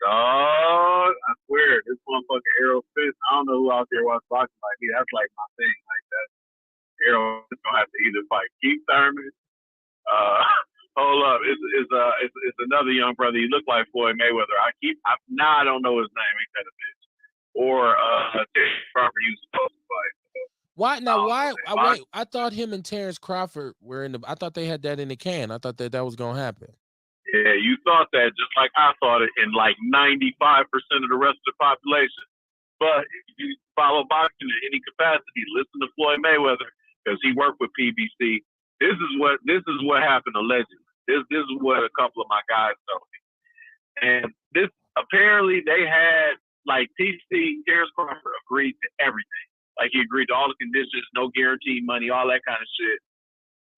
Dog, I swear, this motherfucker Errol Spence, I don't know who out there wants boxing like me. That's like my thing. Like that. Errol is gonna have to either fight Keith Thurman. Hold up, it's another young brother. He looked like Floyd Mayweather. I don't know his name. Ain't that a bitch? Or Terrence Crawford used to fight. Why now? Wait, I thought him and Terrence Crawford were in the. I thought they had that in the can. I thought that was gonna happen. Yeah, you thought that just like I thought it in like 95% of the rest of the population. But if you follow boxing in any capacity, listen to Floyd Mayweather because he worked with PBC. This is what happened allegedly. This is what a couple of my guys told me. And this apparently they had like Terrence Crawford agreed to everything. Like he agreed to all the conditions, no guaranteed money, all that kind of shit.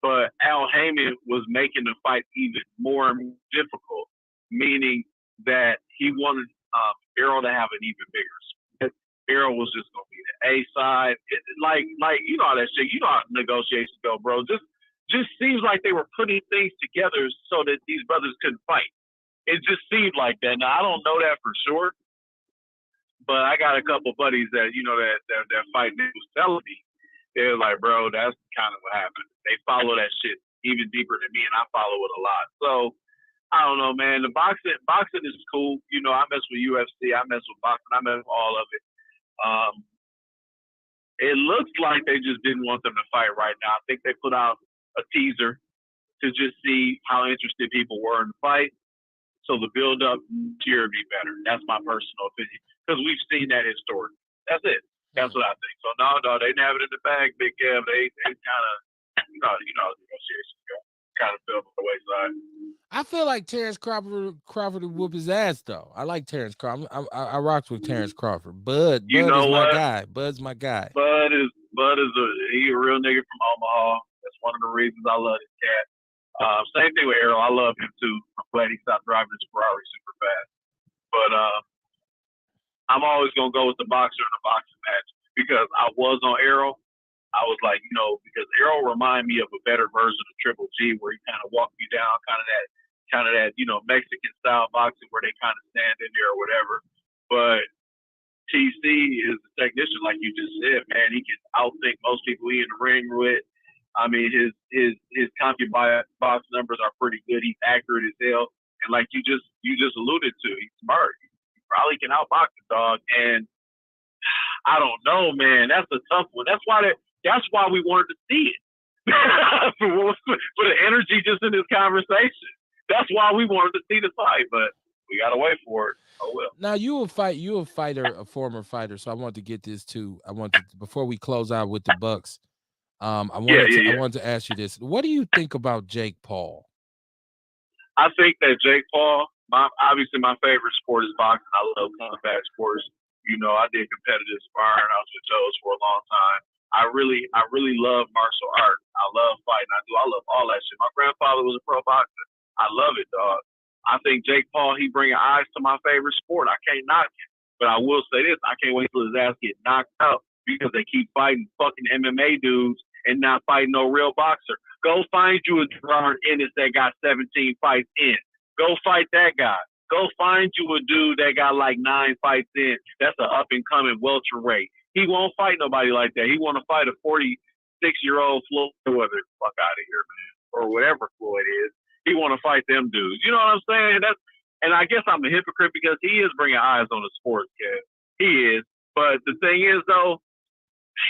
But Al Heyman was making the fight even more difficult, meaning that he wanted Errol to have an even bigger split. Errol was just going to be the A side. Like you know how that shit, you know how negotiations go, bro. Just seems like they were putting things together so that these brothers couldn't fight. It just seemed like that. Now, I don't know that for sure, but I got a couple buddies that, you know, that fight was telling me. They're like, bro, that's kind of what happened. They follow that shit even deeper than me, and I follow it a lot. So, I don't know, man. The boxing is cool. You know, I mess with UFC. I mess with boxing. I mess with all of it. It looks like they just didn't want them to fight right now. I think they put out a teaser to just see how interested people were in the fight. So the build-up here would be better. That's my personal opinion. because we've seen that historically. That's it. That's what I think. So no, they didn't have it in the bag, Big Kev. They kind of, negotiations kind of fell by the wayside. I feel like Terrence Crawford would whoop his ass though. I like Terrence Crawford. I rocked with Terrence Crawford. Bud is my guy. Bud's my guy. Bud is he a real nigga from Omaha. That's one of the reasons I love this cat. Same thing with Errol. I love him too. I'm glad he stopped driving his Ferrari super fast. But I'm always gonna go with the boxer in a boxing match because I was on Errol. I was like, because Errol reminded me of a better version of Triple G, where he kind of walked you down, kind of that, Mexican style boxing where they kind of stand in there or whatever. But TC is the technician, like you just said, man. He can outthink most people he in the ring with. I mean, his CompuBox numbers are pretty good. He's accurate as hell, and like you just alluded to, he's smart. He probably can outbox the dog. And I don't know, man. That's a tough one. That's why we wanted to see it for the energy just in this conversation. That's why we wanted to see the fight, but we gotta wait for it. Oh well. Now you a fighter, a former fighter. So I want to get this too. Before we close out with the Bucks. I wanted to ask you this. What do you think about Jake Paul? I think that Jake Paul, obviously my favorite sport is boxing. I love combat sports. I did competitive sparring. I was with Joe's for a long time. I really love martial art. I love fighting. I love all that shit. My grandfather was a pro boxer. I love it, dog. I think Jake Paul, he bringing eyes to my favorite sport. I can't knock it. But I will say this, I can't wait till his ass get knocked out because they keep fighting fucking MMA dudes and not fighting no real boxer. Go find you a Gerard Ennis that got 17 fights in. Go fight that guy. Go find you a dude that got like 9 fights in. That's an up-and-coming welterweight. He won't fight nobody like that. He want to fight a 46-year-old Floyd, whether the fuck out of here, man, or whatever Floyd is. He want to fight them dudes. You know what I'm saying? And I guess I'm a hypocrite because he is bringing eyes on the sports, kid. He is. But the thing is, though,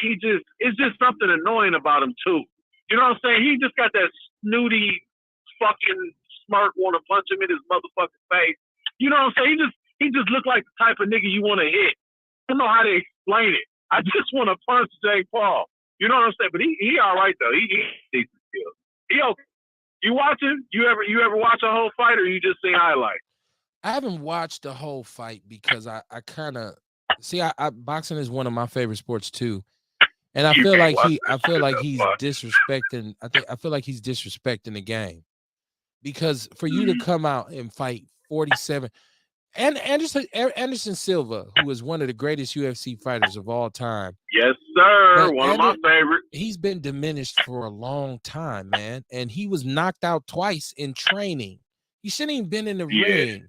it's just something annoying about him, too. You know what I'm saying? He just got that snooty fucking smirk, want to punch him in his motherfucking face. You know what I'm saying? He just looked like the type of nigga you want to hit. I don't know how to explain it. I just want to punch Jake Paul. You know what I'm saying? But he all right, though. He decent still. He okay. You watch him? You ever watch a whole fight or you just see highlights? I haven't watched the whole fight because I kind of see boxing is one of my favorite sports too. And I feel like he's disrespecting. I feel like he's disrespecting the game because for you to come out and fight 47 and Anderson Silva, who is one of the greatest UFC fighters of all time. Yes, sir. One of my favorites. He's been diminished for a long time, man, and he was knocked out twice in training. He shouldn't even been in the ring.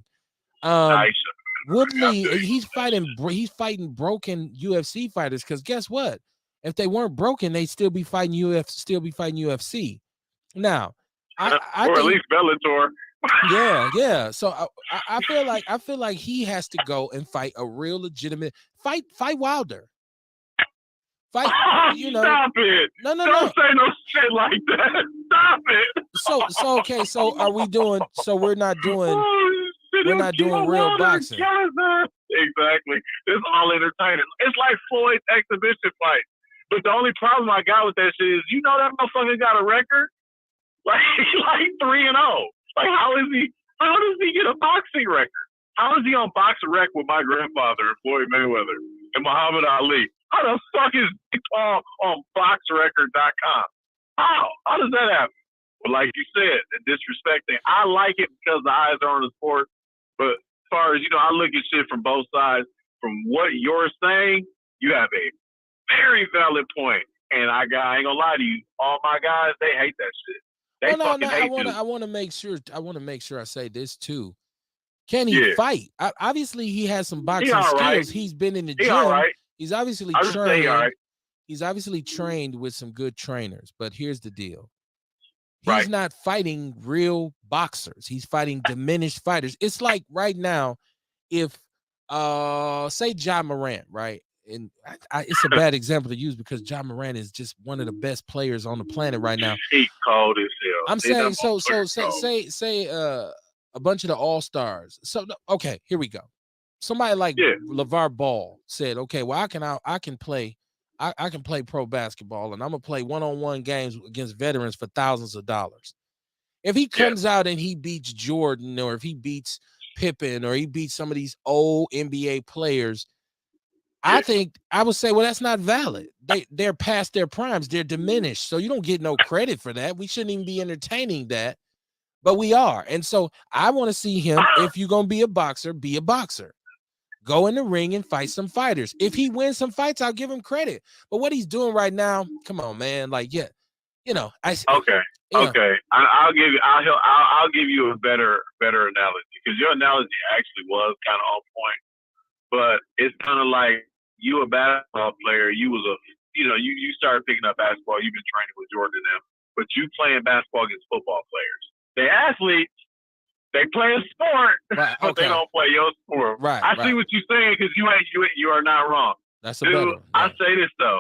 Woodley, he's fighting broken UFC fighters because guess what? If they weren't broken, they'd still be fighting UFC. Now, or at least Bellator. Yeah. So I feel like he has to go and fight a real legitimate fight Wilder. Stop it. No. Don't say no shit like that. Stop it. So okay, so are we doing we're not doing real boxing. Exactly. It's all entertaining. It's like Floyd's exhibition fight. But the only problem I got with that shit is, that motherfucker got a record? Like 3-0. Like, how does he get a boxing record? How is he on boxing record with my grandfather and Floyd Mayweather and Muhammad Ali? How the fuck is he on boxrecord.com? How does that happen? But like you said, the disrespecting. I like it because the eyes are on the sport. But as far as, I look at shit from both sides. From what you're saying, you have a very valid point. And I ain't gonna lie to you, all my guys, they hate that shit. I want to make sure I say this too. Can he fight? Obviously, he has some boxing skills. Right. He's been in the gym. Right. He's obviously trained. Right. He's obviously trained with some good trainers. But here's the deal: he's not fighting real boxers. He's fighting diminished fighters. It's like right now, if say Ja Morant, right? And it's a bad example to use because Ja Morant is just one of the best players on the planet right now. He's cold as hell. I'm saying say a bunch of the all-stars. So okay, here we go. somebody like Yeah. LeVar Ball said, okay, well, I can play pro basketball, and I'm gonna play one-on-one games against veterans for thousands of dollars. If he comes out and he beats Jordan, or if he beats Pippen, or he beats some of these old NBA players, I think I would say, well, that's not valid. They're past their primes, they're diminished, so you don't get no credit for that. We shouldn't even be entertaining that, but we are. And so I want to see him. If you're gonna be a boxer, be a boxer. Go in the ring and fight some fighters. If he wins some fights, I'll give him credit. But what he's doing right now, come on, man. Like, yeah, you know, Okay. I'll give you a better analogy, because your analogy actually was kind of on point. But it's kind of like you a basketball player. You was you started picking up basketball. You've been training with Jordan and them, but you playing basketball against football players. They athletes. They play a sport, right, but they don't play your sport. Right. I see what you're saying, because you are not wrong. That's Dude, better. Yeah. I say this though.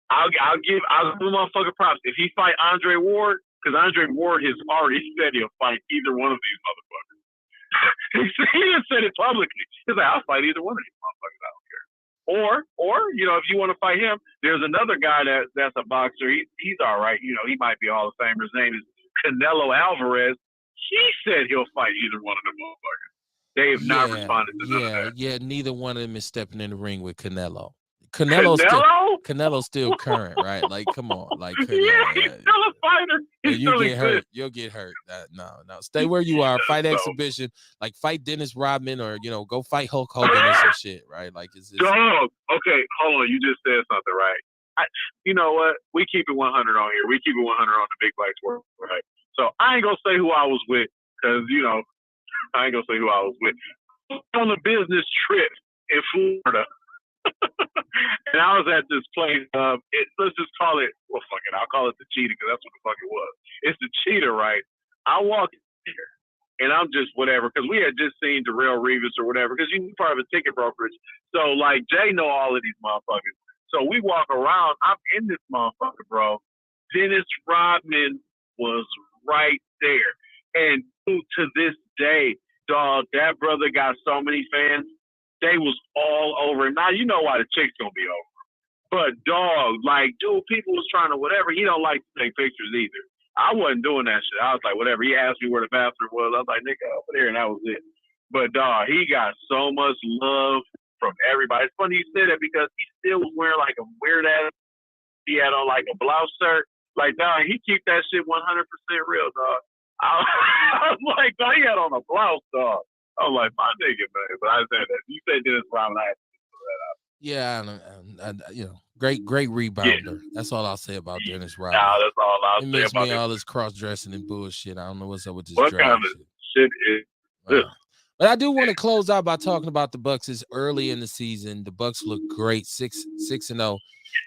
I'll give motherfucker props. If he fight Andre Ward, because Andre Ward has already said he'll fight either one of these motherfuckers. he didn't say it publicly. He's like, I'll fight either one of these motherfuckers. I don't care. Or if you want to fight him, there's another guy that's a boxer. He's all right. He might be Hall of Famer. His name is Canelo Alvarez. He said he'll fight either one of them motherfuckers. They have not responded to that. Yeah, neither one of them is stepping in the ring with Canelo. Canelo's still current, right? Like, come on, like, he's still a fighter. You'll get hurt. No. Stay where you are. Fight exhibition, like fight Dennis Rodman, or go fight Hulk Hogan or some shit, right? Like, it's dog. Okay, hold on. You just said something, right? You know what? We keep it 100 on here. We keep it 100 on the Big Black World, right? So I ain't gonna say who I was with, because I ain't gonna say who I was with. On a business trip in Florida. And I was at this place. Let's just call it. Well, fuck it. I'll call it the Cheetah, because that's what the fuck it was. It's the Cheetah, right? I walk in here, and I'm just whatever, because we had just seen Darrell Revis or whatever, because you part of a ticket brokerage. So like Jay know all of these motherfuckers. So we walk around. I'm in this motherfucker, bro. Dennis Rodman was right there, and to this day, dog, that brother got so many fans. They was all over. Now you know why the chick's gonna be over. But dog, like, dude, people was trying to whatever. He don't like to take pictures either. I wasn't doing that shit. I was like, whatever. He asked me where the bathroom was. I was like, nigga, over there, and that was it. But dog, he got so much love from everybody. It's funny you say that, because he still was wearing like a weird ass. He had on like a blouse shirt. Like, dog, he keep that shit 100% real, dog. I was like, dog, he had on a blouse, dog. I was like, my nigga, man. But I said that. You said Dennis Rodman. Great rebounder. Yeah. That's all I'll say about Dennis Rodman. Nah, that's all I'll say about him. It makes me all this cross-dressing and bullshit. I don't know what's up with this. What kind of shit is this? But I do want to close out by talking about the Bucks. Is early in the season. The Bucks look great, 6-0.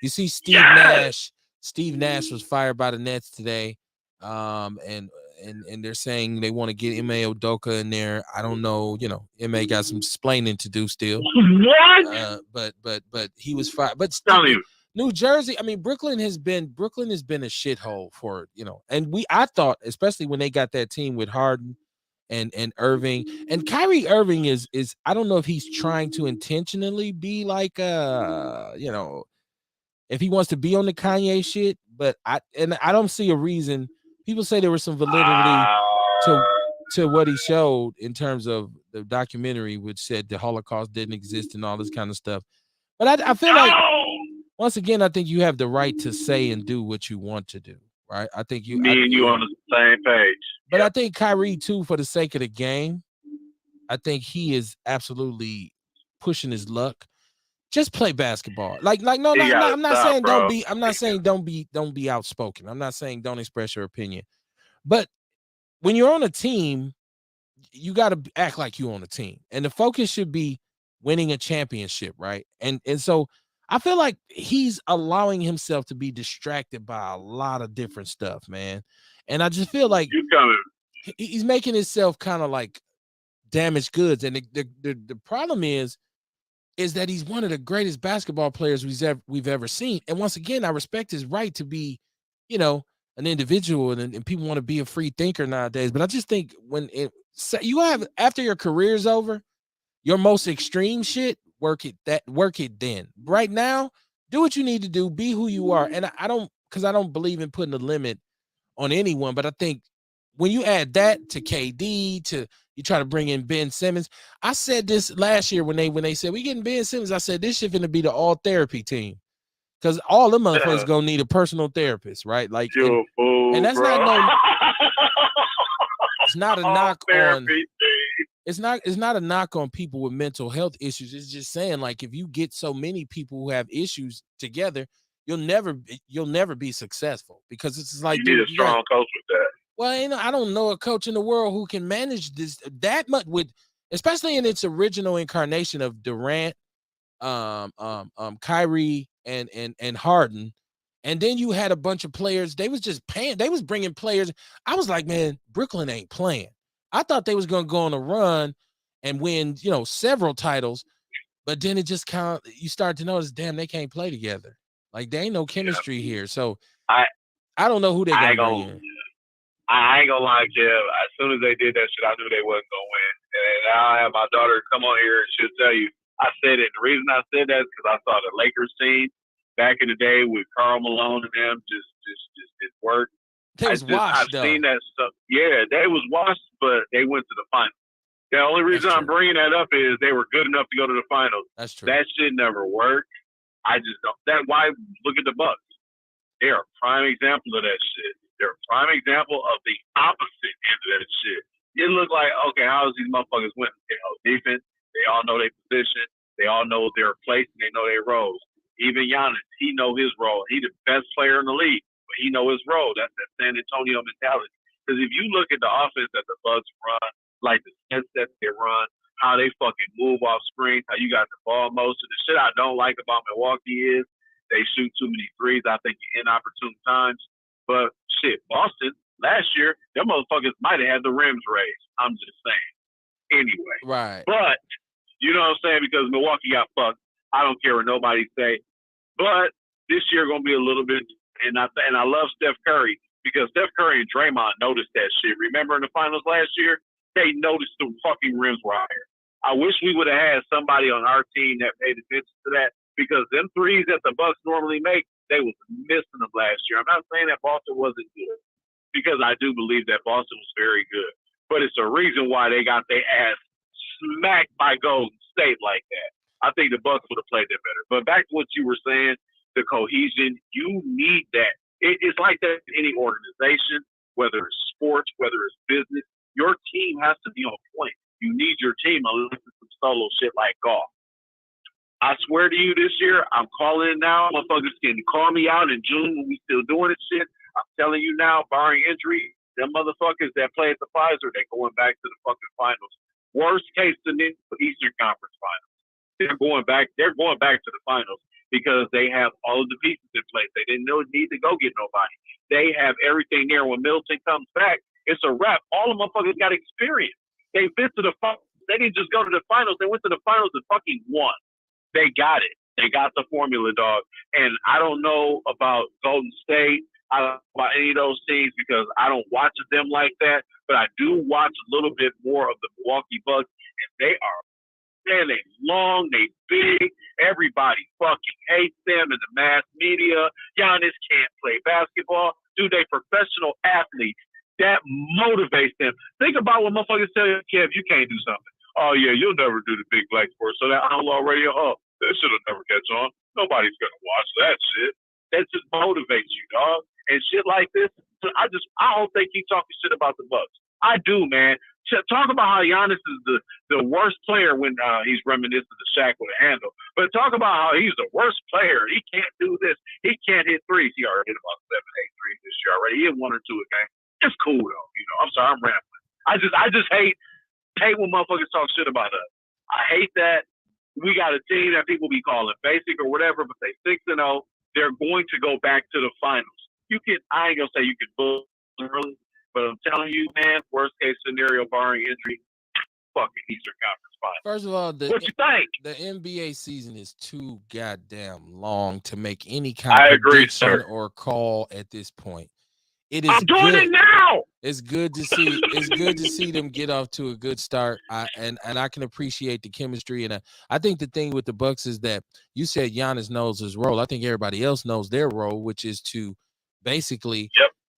You see Steve Nash. Steve Nash was fired by the Nets today. And they're saying they want to get Ime Udoka in there. I don't know, Ime got some explaining to do still. What? But he was fired. But still, New Jersey, I mean, Brooklyn has been a shithole for, and I thought, especially when they got that team with Harden and Irving, and Kyrie Irving is I don't know if he's trying to intentionally be like if he wants to be on the Kanye shit, but I don't see a reason. People say there was some validity to what he showed in terms of the documentary, which said the Holocaust didn't exist and all this kind of stuff. But I feel like, once again, I think you have the right to say and do what you want to do, right? I think you and you on the same page. But I think Kyrie, too, for the sake of the game, I think he is absolutely pushing his luck. Just play basketball. I'm not saying don't be outspoken. I'm not saying don't express your opinion. But when you're on a team, you got to act like you're on a team. And the focus should be winning a championship, right? And so I feel like he's allowing himself to be distracted by a lot of different stuff, man. And I just feel like he's making himself kind of like damaged goods. And the problem is that he's one of the greatest basketball players we've ever seen. And once again, I respect his right to be, an individual, and people want to be a free thinker nowadays. But I just think after your career's over, Your most extreme shit, work it then. Right now, do what you need to do, be who you are. And I don't believe in putting a limit on anyone, but I think when you add that to KD, to you try to bring in Ben Simmons. I said this last year when they said we getting Ben Simmons. I said this shit finna be the all therapy team. Because all them motherfuckers gonna need a personal therapist, right? Like, You're a fool, and that's bro. not it's not a All knock on therapy. it's not a knock on people with mental health issues. It's just saying, like, if you get so many people who have issues together, you'll never be successful, because it's just like, You need a strong coach with that. well, I don't know a coach in the world who can manage this that much, with, especially in its original incarnation of Durant, Kyrie, and Harden. And then you had a bunch of players. They was just paying. They was bringing players. I was like, man, Brooklyn ain't playing. I thought they was going to go on a run and win, several titles. But then it just you start to notice, damn, they can't play together. Like, there ain't no chemistry here. So I don't know who they're going to bring in. I ain't gonna lie, Kev. As soon as they did that shit, I knew they wasn't gonna win. And I'll have my daughter come on here and she'll tell you. I said it. The reason I said that is because I saw the Lakers team back in the day with Karl Malone and them just work. They was washed. I've seen that stuff. Yeah, they was washed, but they went to the finals. The only reason I'm bringing that up is they were good enough to go to the finals. That's true. That shit never worked. I just don't. That why look at the Bucks. They are a prime example of that shit. They're a prime example of the opposite end of that shit. It looked like, okay, how is these motherfuckers winning? They know defense. They all know their position. They all know their place, and they know their roles. Even Giannis, he know his role. He the best player in the league, but he know his role. That's that San Antonio mentality. Because if you look at the offense that the Bucks run, like the sets that they run, how they fucking move off screens, how you got the ball motion. The shit I don't like about Milwaukee is they shoot too many threes. I think in inopportune times. But shit, Boston last year, them motherfuckers might have had the rims raised. I'm just saying. Anyway. Right. But you know what I'm saying? Because Milwaukee got fucked. I don't care what nobody say. But this year gonna be a little bit, and I love Steph Curry because Steph Curry and Draymond noticed that shit. Remember in the finals last year, they noticed the fucking rims were higher. I wish we would have had somebody on our team that paid attention to that, because them threes that the Bucks normally make, they was missing them last year. I'm not saying that Boston wasn't good, because I do believe that Boston was very good, but it's a reason why they got their ass smacked by Golden State like that. I think the Bucks would have played that better. But back to what you were saying, the cohesion, you need that. It's like that in any organization, whether it's sports, whether it's business. Your team has to be on point. You need your team unless it's some solo shit like golf. I swear to you, this year, I'm calling it now. Motherfuckers can call me out in June when we still doing this shit. I'm telling you now, barring injury, them motherfuckers that play at the Pfizer, they're going back to the fucking finals. Worst case scenario, Eastern Conference Finals. They're going back to the finals because they have all of the pieces in place. They didn't need to go get nobody. They have everything there. When Middleton comes back, it's a wrap. All the motherfuckers got experience. They've been to the finals. They didn't just go to the finals. They went to the finals and fucking won. They got it. They got the formula, dog. And I don't know about Golden State. I don't know about any of those teams because I don't watch them like that. But I do watch a little bit more of the Milwaukee Bucks. And they are, man, they long, they big. Everybody fucking hates them in the mass media. Giannis can't play basketball. Dude, they professional athletes. That motivates them. Think about what motherfuckers tell you, Kev, you can't do something. Oh, yeah, you'll never do the big black sport. So that outlaw radio, that shit will never catch on. Nobody's going to watch that shit. That just motivates you, dog. And shit like this, I don't think he talking shit about the Bucks. I do, man. Talk about how Giannis is the worst player when he's reminiscent of Shaq with a handle. But talk about how he's the worst player. He can't do this. He can't hit threes. He already hit about 7, 8 threes this year already. He hit 1 or 2 a game. It's cool, though. I'm sorry, I'm rambling. I just hate when motherfuckers talk shit about us. I hate that. We got a team that people be calling basic or whatever, but they 6-0. They're going to go back to the finals. I ain't gonna say you can bull early, but I'm telling you, man, worst case scenario, barring injury, fucking Eastern Conference Finals. First of all, what you think? The NBA season is too goddamn long to make any kind of prediction or call at this point. It is. I'm doing it now. It's good to see. It's good to see them get off to a good start. And I can appreciate the chemistry. And I think the thing with the Bucks is that you said Giannis knows his role. I think everybody else knows their role, which is to basically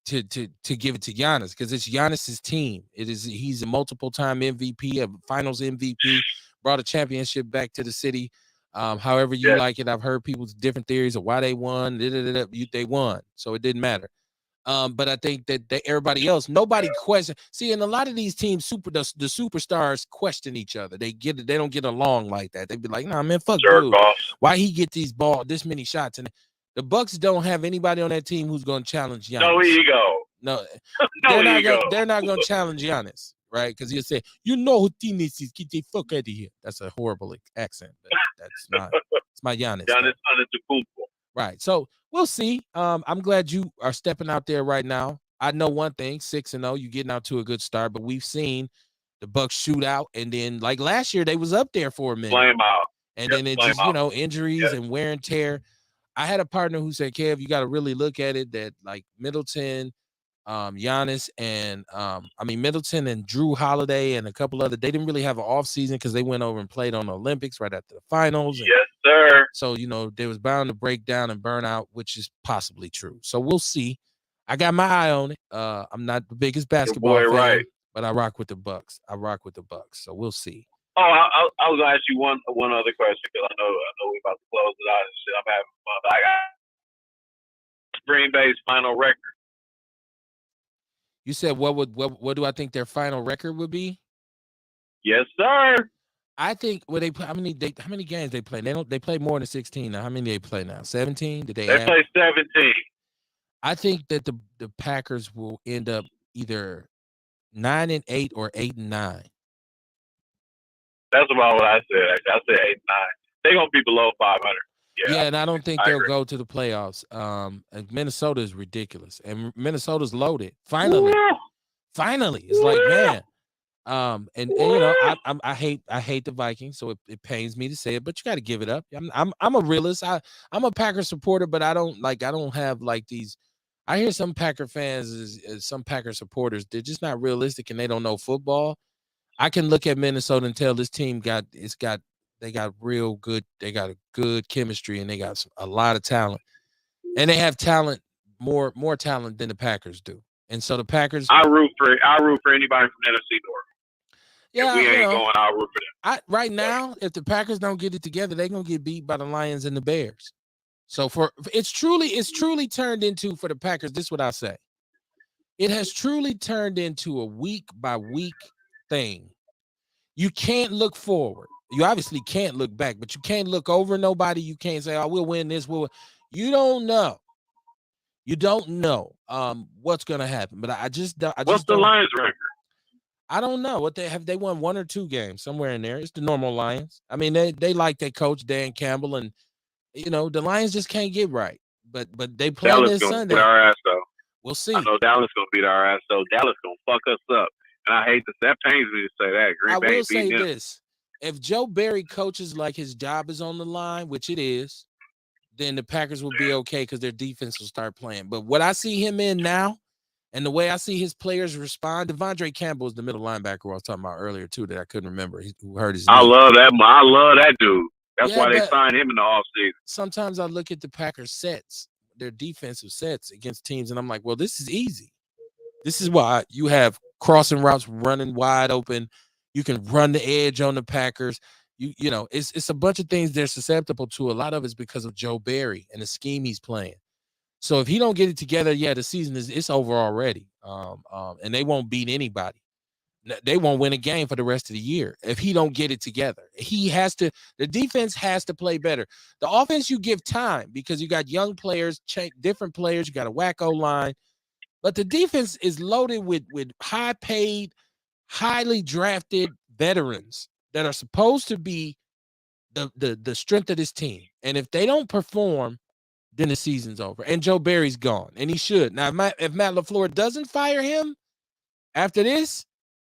to give it to Giannis, because it's Giannis's team. He's a multiple-time MVP, a Finals MVP, brought a championship back to the city. However you like it. I've heard people's different theories of why they won. They won, so it didn't matter. But I think that everybody else, nobody question. See, in a lot of these teams, the superstars question each other. They don't get along like that. They be like, "Nah, man, fuck dude. Why he get this many shots?" And the Bucks don't have anybody on that team who's going to challenge Giannis. No ego. No, no ego. They're not going to challenge Giannis, right? Because he'll say, "You know who team this is? Get the fuck out of here." That's a horrible accent, but that's not. It's my Giannis. Giannis Antetokounmpo. Right. So we'll see. I'm glad you are stepping out there right now. I know one thing, 6-0, you getting out to a good start, but we've seen the Bucks shoot out, and then like last year they was up there for a minute. Flame out. And then it just, injuries and wear and tear. I had a partner who said, Kev, you got to really look at it that like Middleton, Giannis, and Middleton and Drew Holiday and a couple other, they didn't really have an off season because they went over and played on the Olympics right after the finals. And yes, sir. so, they was bound to break down and burn out, which is possibly true. So we'll see. I got my eye on it. I'm not the biggest basketball fan, right. but I rock with the Bucks. So we'll see. Oh, I was gonna ask you one other question because I know we're about to close it out and shit. I'm having fun. I got Green Bay's final record. You said what do I think their final record would be? Yes, sir. I think how many games they play? They play more than 16 now. How many they play now? 17? Did they play 17? I think that the Packers will end up either 9-8 or 8-9. That's about what I said. I said 8-9. They're gonna be below 500. Yeah, and I don't think they'll go to the playoffs. Minnesota is ridiculous, and Minnesota's loaded. Finally, it's like, man. I hate the Vikings, so it pains me to say it, but you got to give it up. I'm a realist. I'm a Packer supporter, but I don't have like these. I hear some Packer fans, some Packer supporters, they're just not realistic and they don't know football. I can look at Minnesota and tell this team they got real good. They got a good chemistry and they got a lot of talent, and they have talent, more talent than the Packers do. And so the Packers, I root for anybody from NFC North. Yeah, if we ain't going, I'll root for them. Right now, if the Packers don't get it together, they're gonna get beat by the Lions and the Bears. So it's truly turned into, for the Packers, this is what I say. It has truly turned into a week by week thing. You can't look forward. You obviously can't look back, but you can't look over nobody. You can't say, "Oh, we'll win this." You don't know. You don't know what's gonna happen. But what's the Lions record? I don't know what they won 1 or 2 games somewhere in there. It's the normal Lions. I mean, they like their coach Dan Campbell, and the Lions just can't get right. But they play this Sunday. Beat our ass, though. We'll see. I know Dallas gonna beat our ass, so Dallas gonna fuck us up. And I hate that pains me to say that. Green Bay will say this: if Joe Barry coaches like his job is on the line, which it is, then the Packers will be okay because their defense will start playing. But what I see him in now, and the way I see his players respond, Devondre Campbell is the middle linebacker I was talking about earlier too that I couldn't remember. Who hurt his knee. I love that dude. That's why they signed him in the offseason. Sometimes I look at the Packers sets, their defensive sets against teams, and I'm like, well, this is easy. This is why you have crossing routes running wide open. You can run the edge on the Packers. It's a bunch of things they're susceptible to. A lot of it's because of Joe Barry and the scheme he's playing. So if he don't get it together, the season it's over already. And they won't beat anybody. They won't win a game for the rest of the year if he don't get it together. The defense has to play better. The offense, you give time because you got young players, different players. You got a wacko line, but the defense is loaded with high-paid, highly drafted veterans that are supposed to be the strength of this team. And if they don't perform, then the season's over. And Joe Barry's gone, and he should. Now, if Matt LaFleur doesn't fire him after this,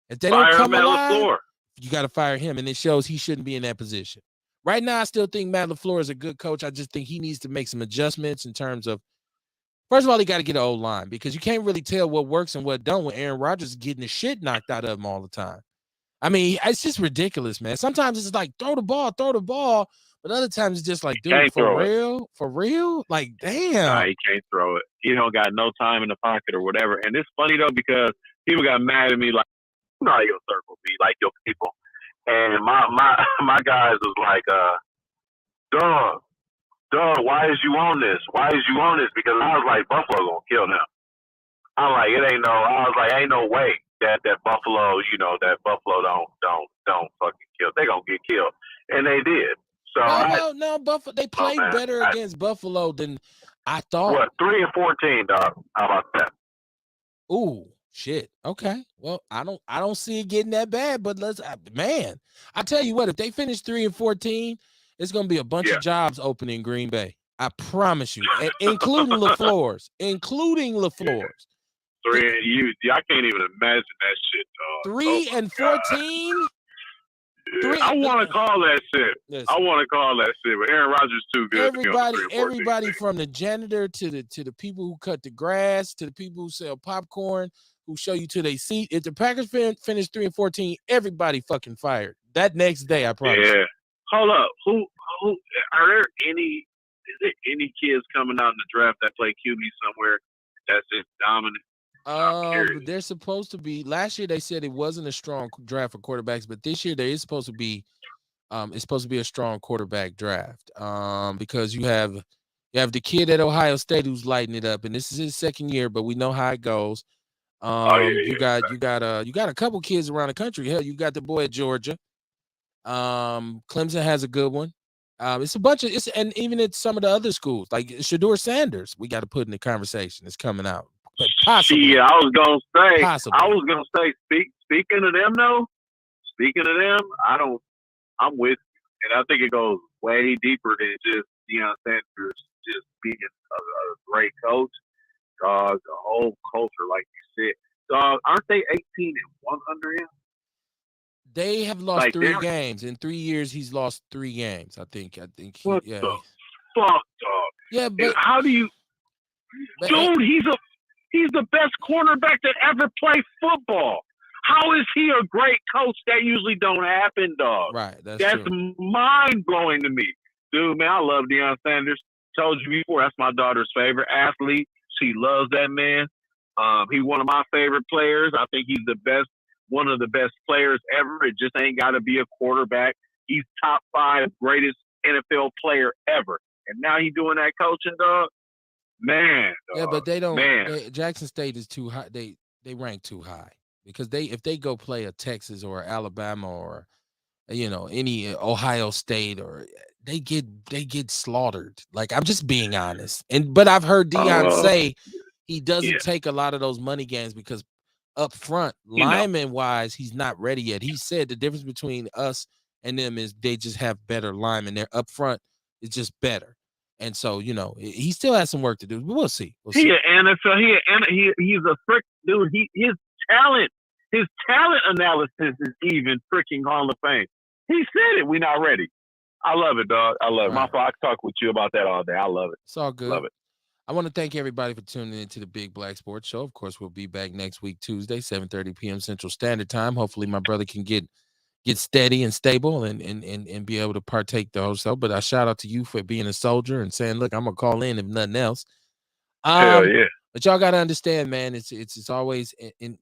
if they don't come alive, you got to fire him, and it shows he shouldn't be in that position. Right now, I still think Matt LaFleur is a good coach. I just think he needs to make some adjustments in terms of First of all, he got to get an old line because you can't really tell what works and what don't when Aaron Rodgers is getting the shit knocked out of him all the time. I mean, it's just ridiculous, man. Sometimes it's like throw the ball, but other times it's just like, dude, Can't for throw it. real, like, Nah, damn. he can't throw it. He don't got no time in the pocket or whatever. And it's funny though because people got mad at me like, you know how your circle be, like your people. And my guys was like, dog, why is you on this? Why is you on this? Because I was like, Buffalo gonna kill them. I'm like, ain't no way that Buffalo, that Buffalo don't fucking kill. They gonna get killed, and they did. So No, Buffalo. They played better against Buffalo than I thought. What 3-14, dog? How about that? Ooh, shit. Okay. Well, I don't see it getting that bad, but I tell you what, if they finish 3-14, it's gonna be a bunch of jobs open in Green Bay. I promise you, including LaFleur's. I can't even imagine that shit, dog. 3-14. I want to call that shit. But Aaron Rodgers too good. Everybody from the janitor to the people who cut the grass to the people who sell popcorn, who show you to their seat. If the Packers finish 3-14, everybody fucking fired that next day. I promise. Yeah. Hold up. Who are there any? Is there any kids coming out in the draft that play QB somewhere that's just dominant? They're supposed to be. Last year they said it wasn't a strong draft for quarterbacks, but this year there is supposed to be. It's supposed to be a strong quarterback draft. Because you have the kid at Ohio State who's lighting it up, and this is his second year, but we know how it goes. You got a couple kids around the country. Hell, you got the boy at Georgia. Clemson has a good one. It's a bunch of and even at some of the other schools, like Shedeur Sanders, we got to put in the conversation. It's coming out. But possibly. Yeah, I was gonna say. Speaking of them, though. I'm with you, and I think it goes way deeper than just Deion Sanders just being a great coach. Dog, the whole culture, like you said. Dog, aren't they 18-1 under him? They have lost 3 games. In 3 years, he's lost 3 games. I think. What the fuck, dog? Yeah, but and how do you, dude? He's the best cornerback that ever played football. How is he a great coach? That usually don't happen, dog. Right. That's mind blowing to me, dude. Man, I love Deion Sanders. Told you before, that's my daughter's favorite athlete. She loves that man. He's one of my favorite players. I think he's one of the best players ever. It just ain't got to be a quarterback. He's top 5 greatest NFL player ever. And now he's doing that coaching, dog. Man. Dog. Yeah, but they don't. Jackson State is too high. They rank too high because if they go play a Texas or Alabama or any Ohio State or they get slaughtered. Like, I'm just being honest. But I've heard Deion say he doesn't take a lot of those money games because up front, lineman wise, he's not ready yet. He said the difference between us and them is they just have better linemen. Their up front is just better. And so, he still has some work to do. But we'll see. He's a frick dude. His talent analysis is even freaking Hall of Fame. He said it. We're not ready. I love it, dog. I love it. I can talk with you about that all day. I love it. It's all good. Love it. I want to thank everybody for tuning into the Big Black Sports Show. Of course, we'll be back next week, Tuesday, 7:30 p.m. Central Standard Time. Hopefully, my brother can get steady and stable and be able to partake the whole show. But I shout out to you for being a soldier and saying, look, I'm going to call in if nothing else. Hell yeah. But y'all got to understand, man, it's always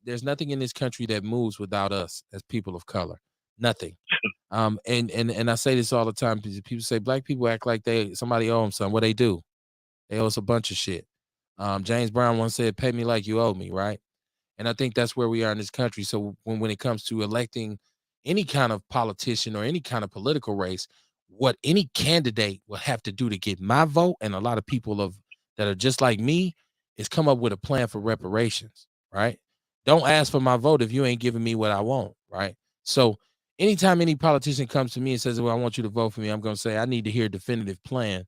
there's nothing in this country that moves without us as people of color. Nothing. And I say this all the time because people say black people act like somebody owe them something. What they do? They owe us a bunch of shit. James Brown once said, pay me like you owe me, right? And I think that's where we are in this country. So when it comes to electing any kind of politician or any kind of political race, what any candidate will have to do to get my vote and a lot of people that are just like me is come up with a plan for reparations, right? Don't ask for my vote if you ain't giving me what I want, right? So anytime any politician comes to me and says, well, I want you to vote for me, I'm going to say, I need to hear a definitive plan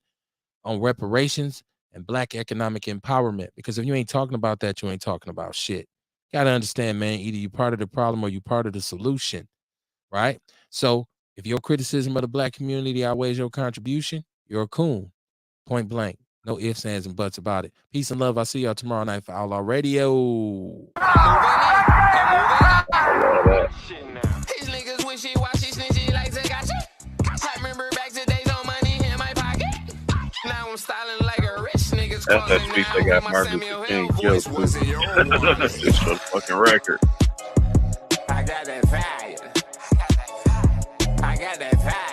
on reparations and black economic empowerment. Because if you ain't talking about that, you ain't talking about shit. Got to understand, man, either you're part of the problem or you're part of the solution, right? So if your criticism of the black community outweighs your contribution, you're a coon, point blank. No ifs, ands, and buts about it. Peace and love. I'll see y'all tomorrow night for Outlaw Radio. These niggas wishy-washy, snitchy like Tekashi. I remember back to days on money in my pocket. Now I'm styling like a rich nigga's That's that speech they got Martin Luther King killed too. It's for the fucking record. I got that fire. I got that fire.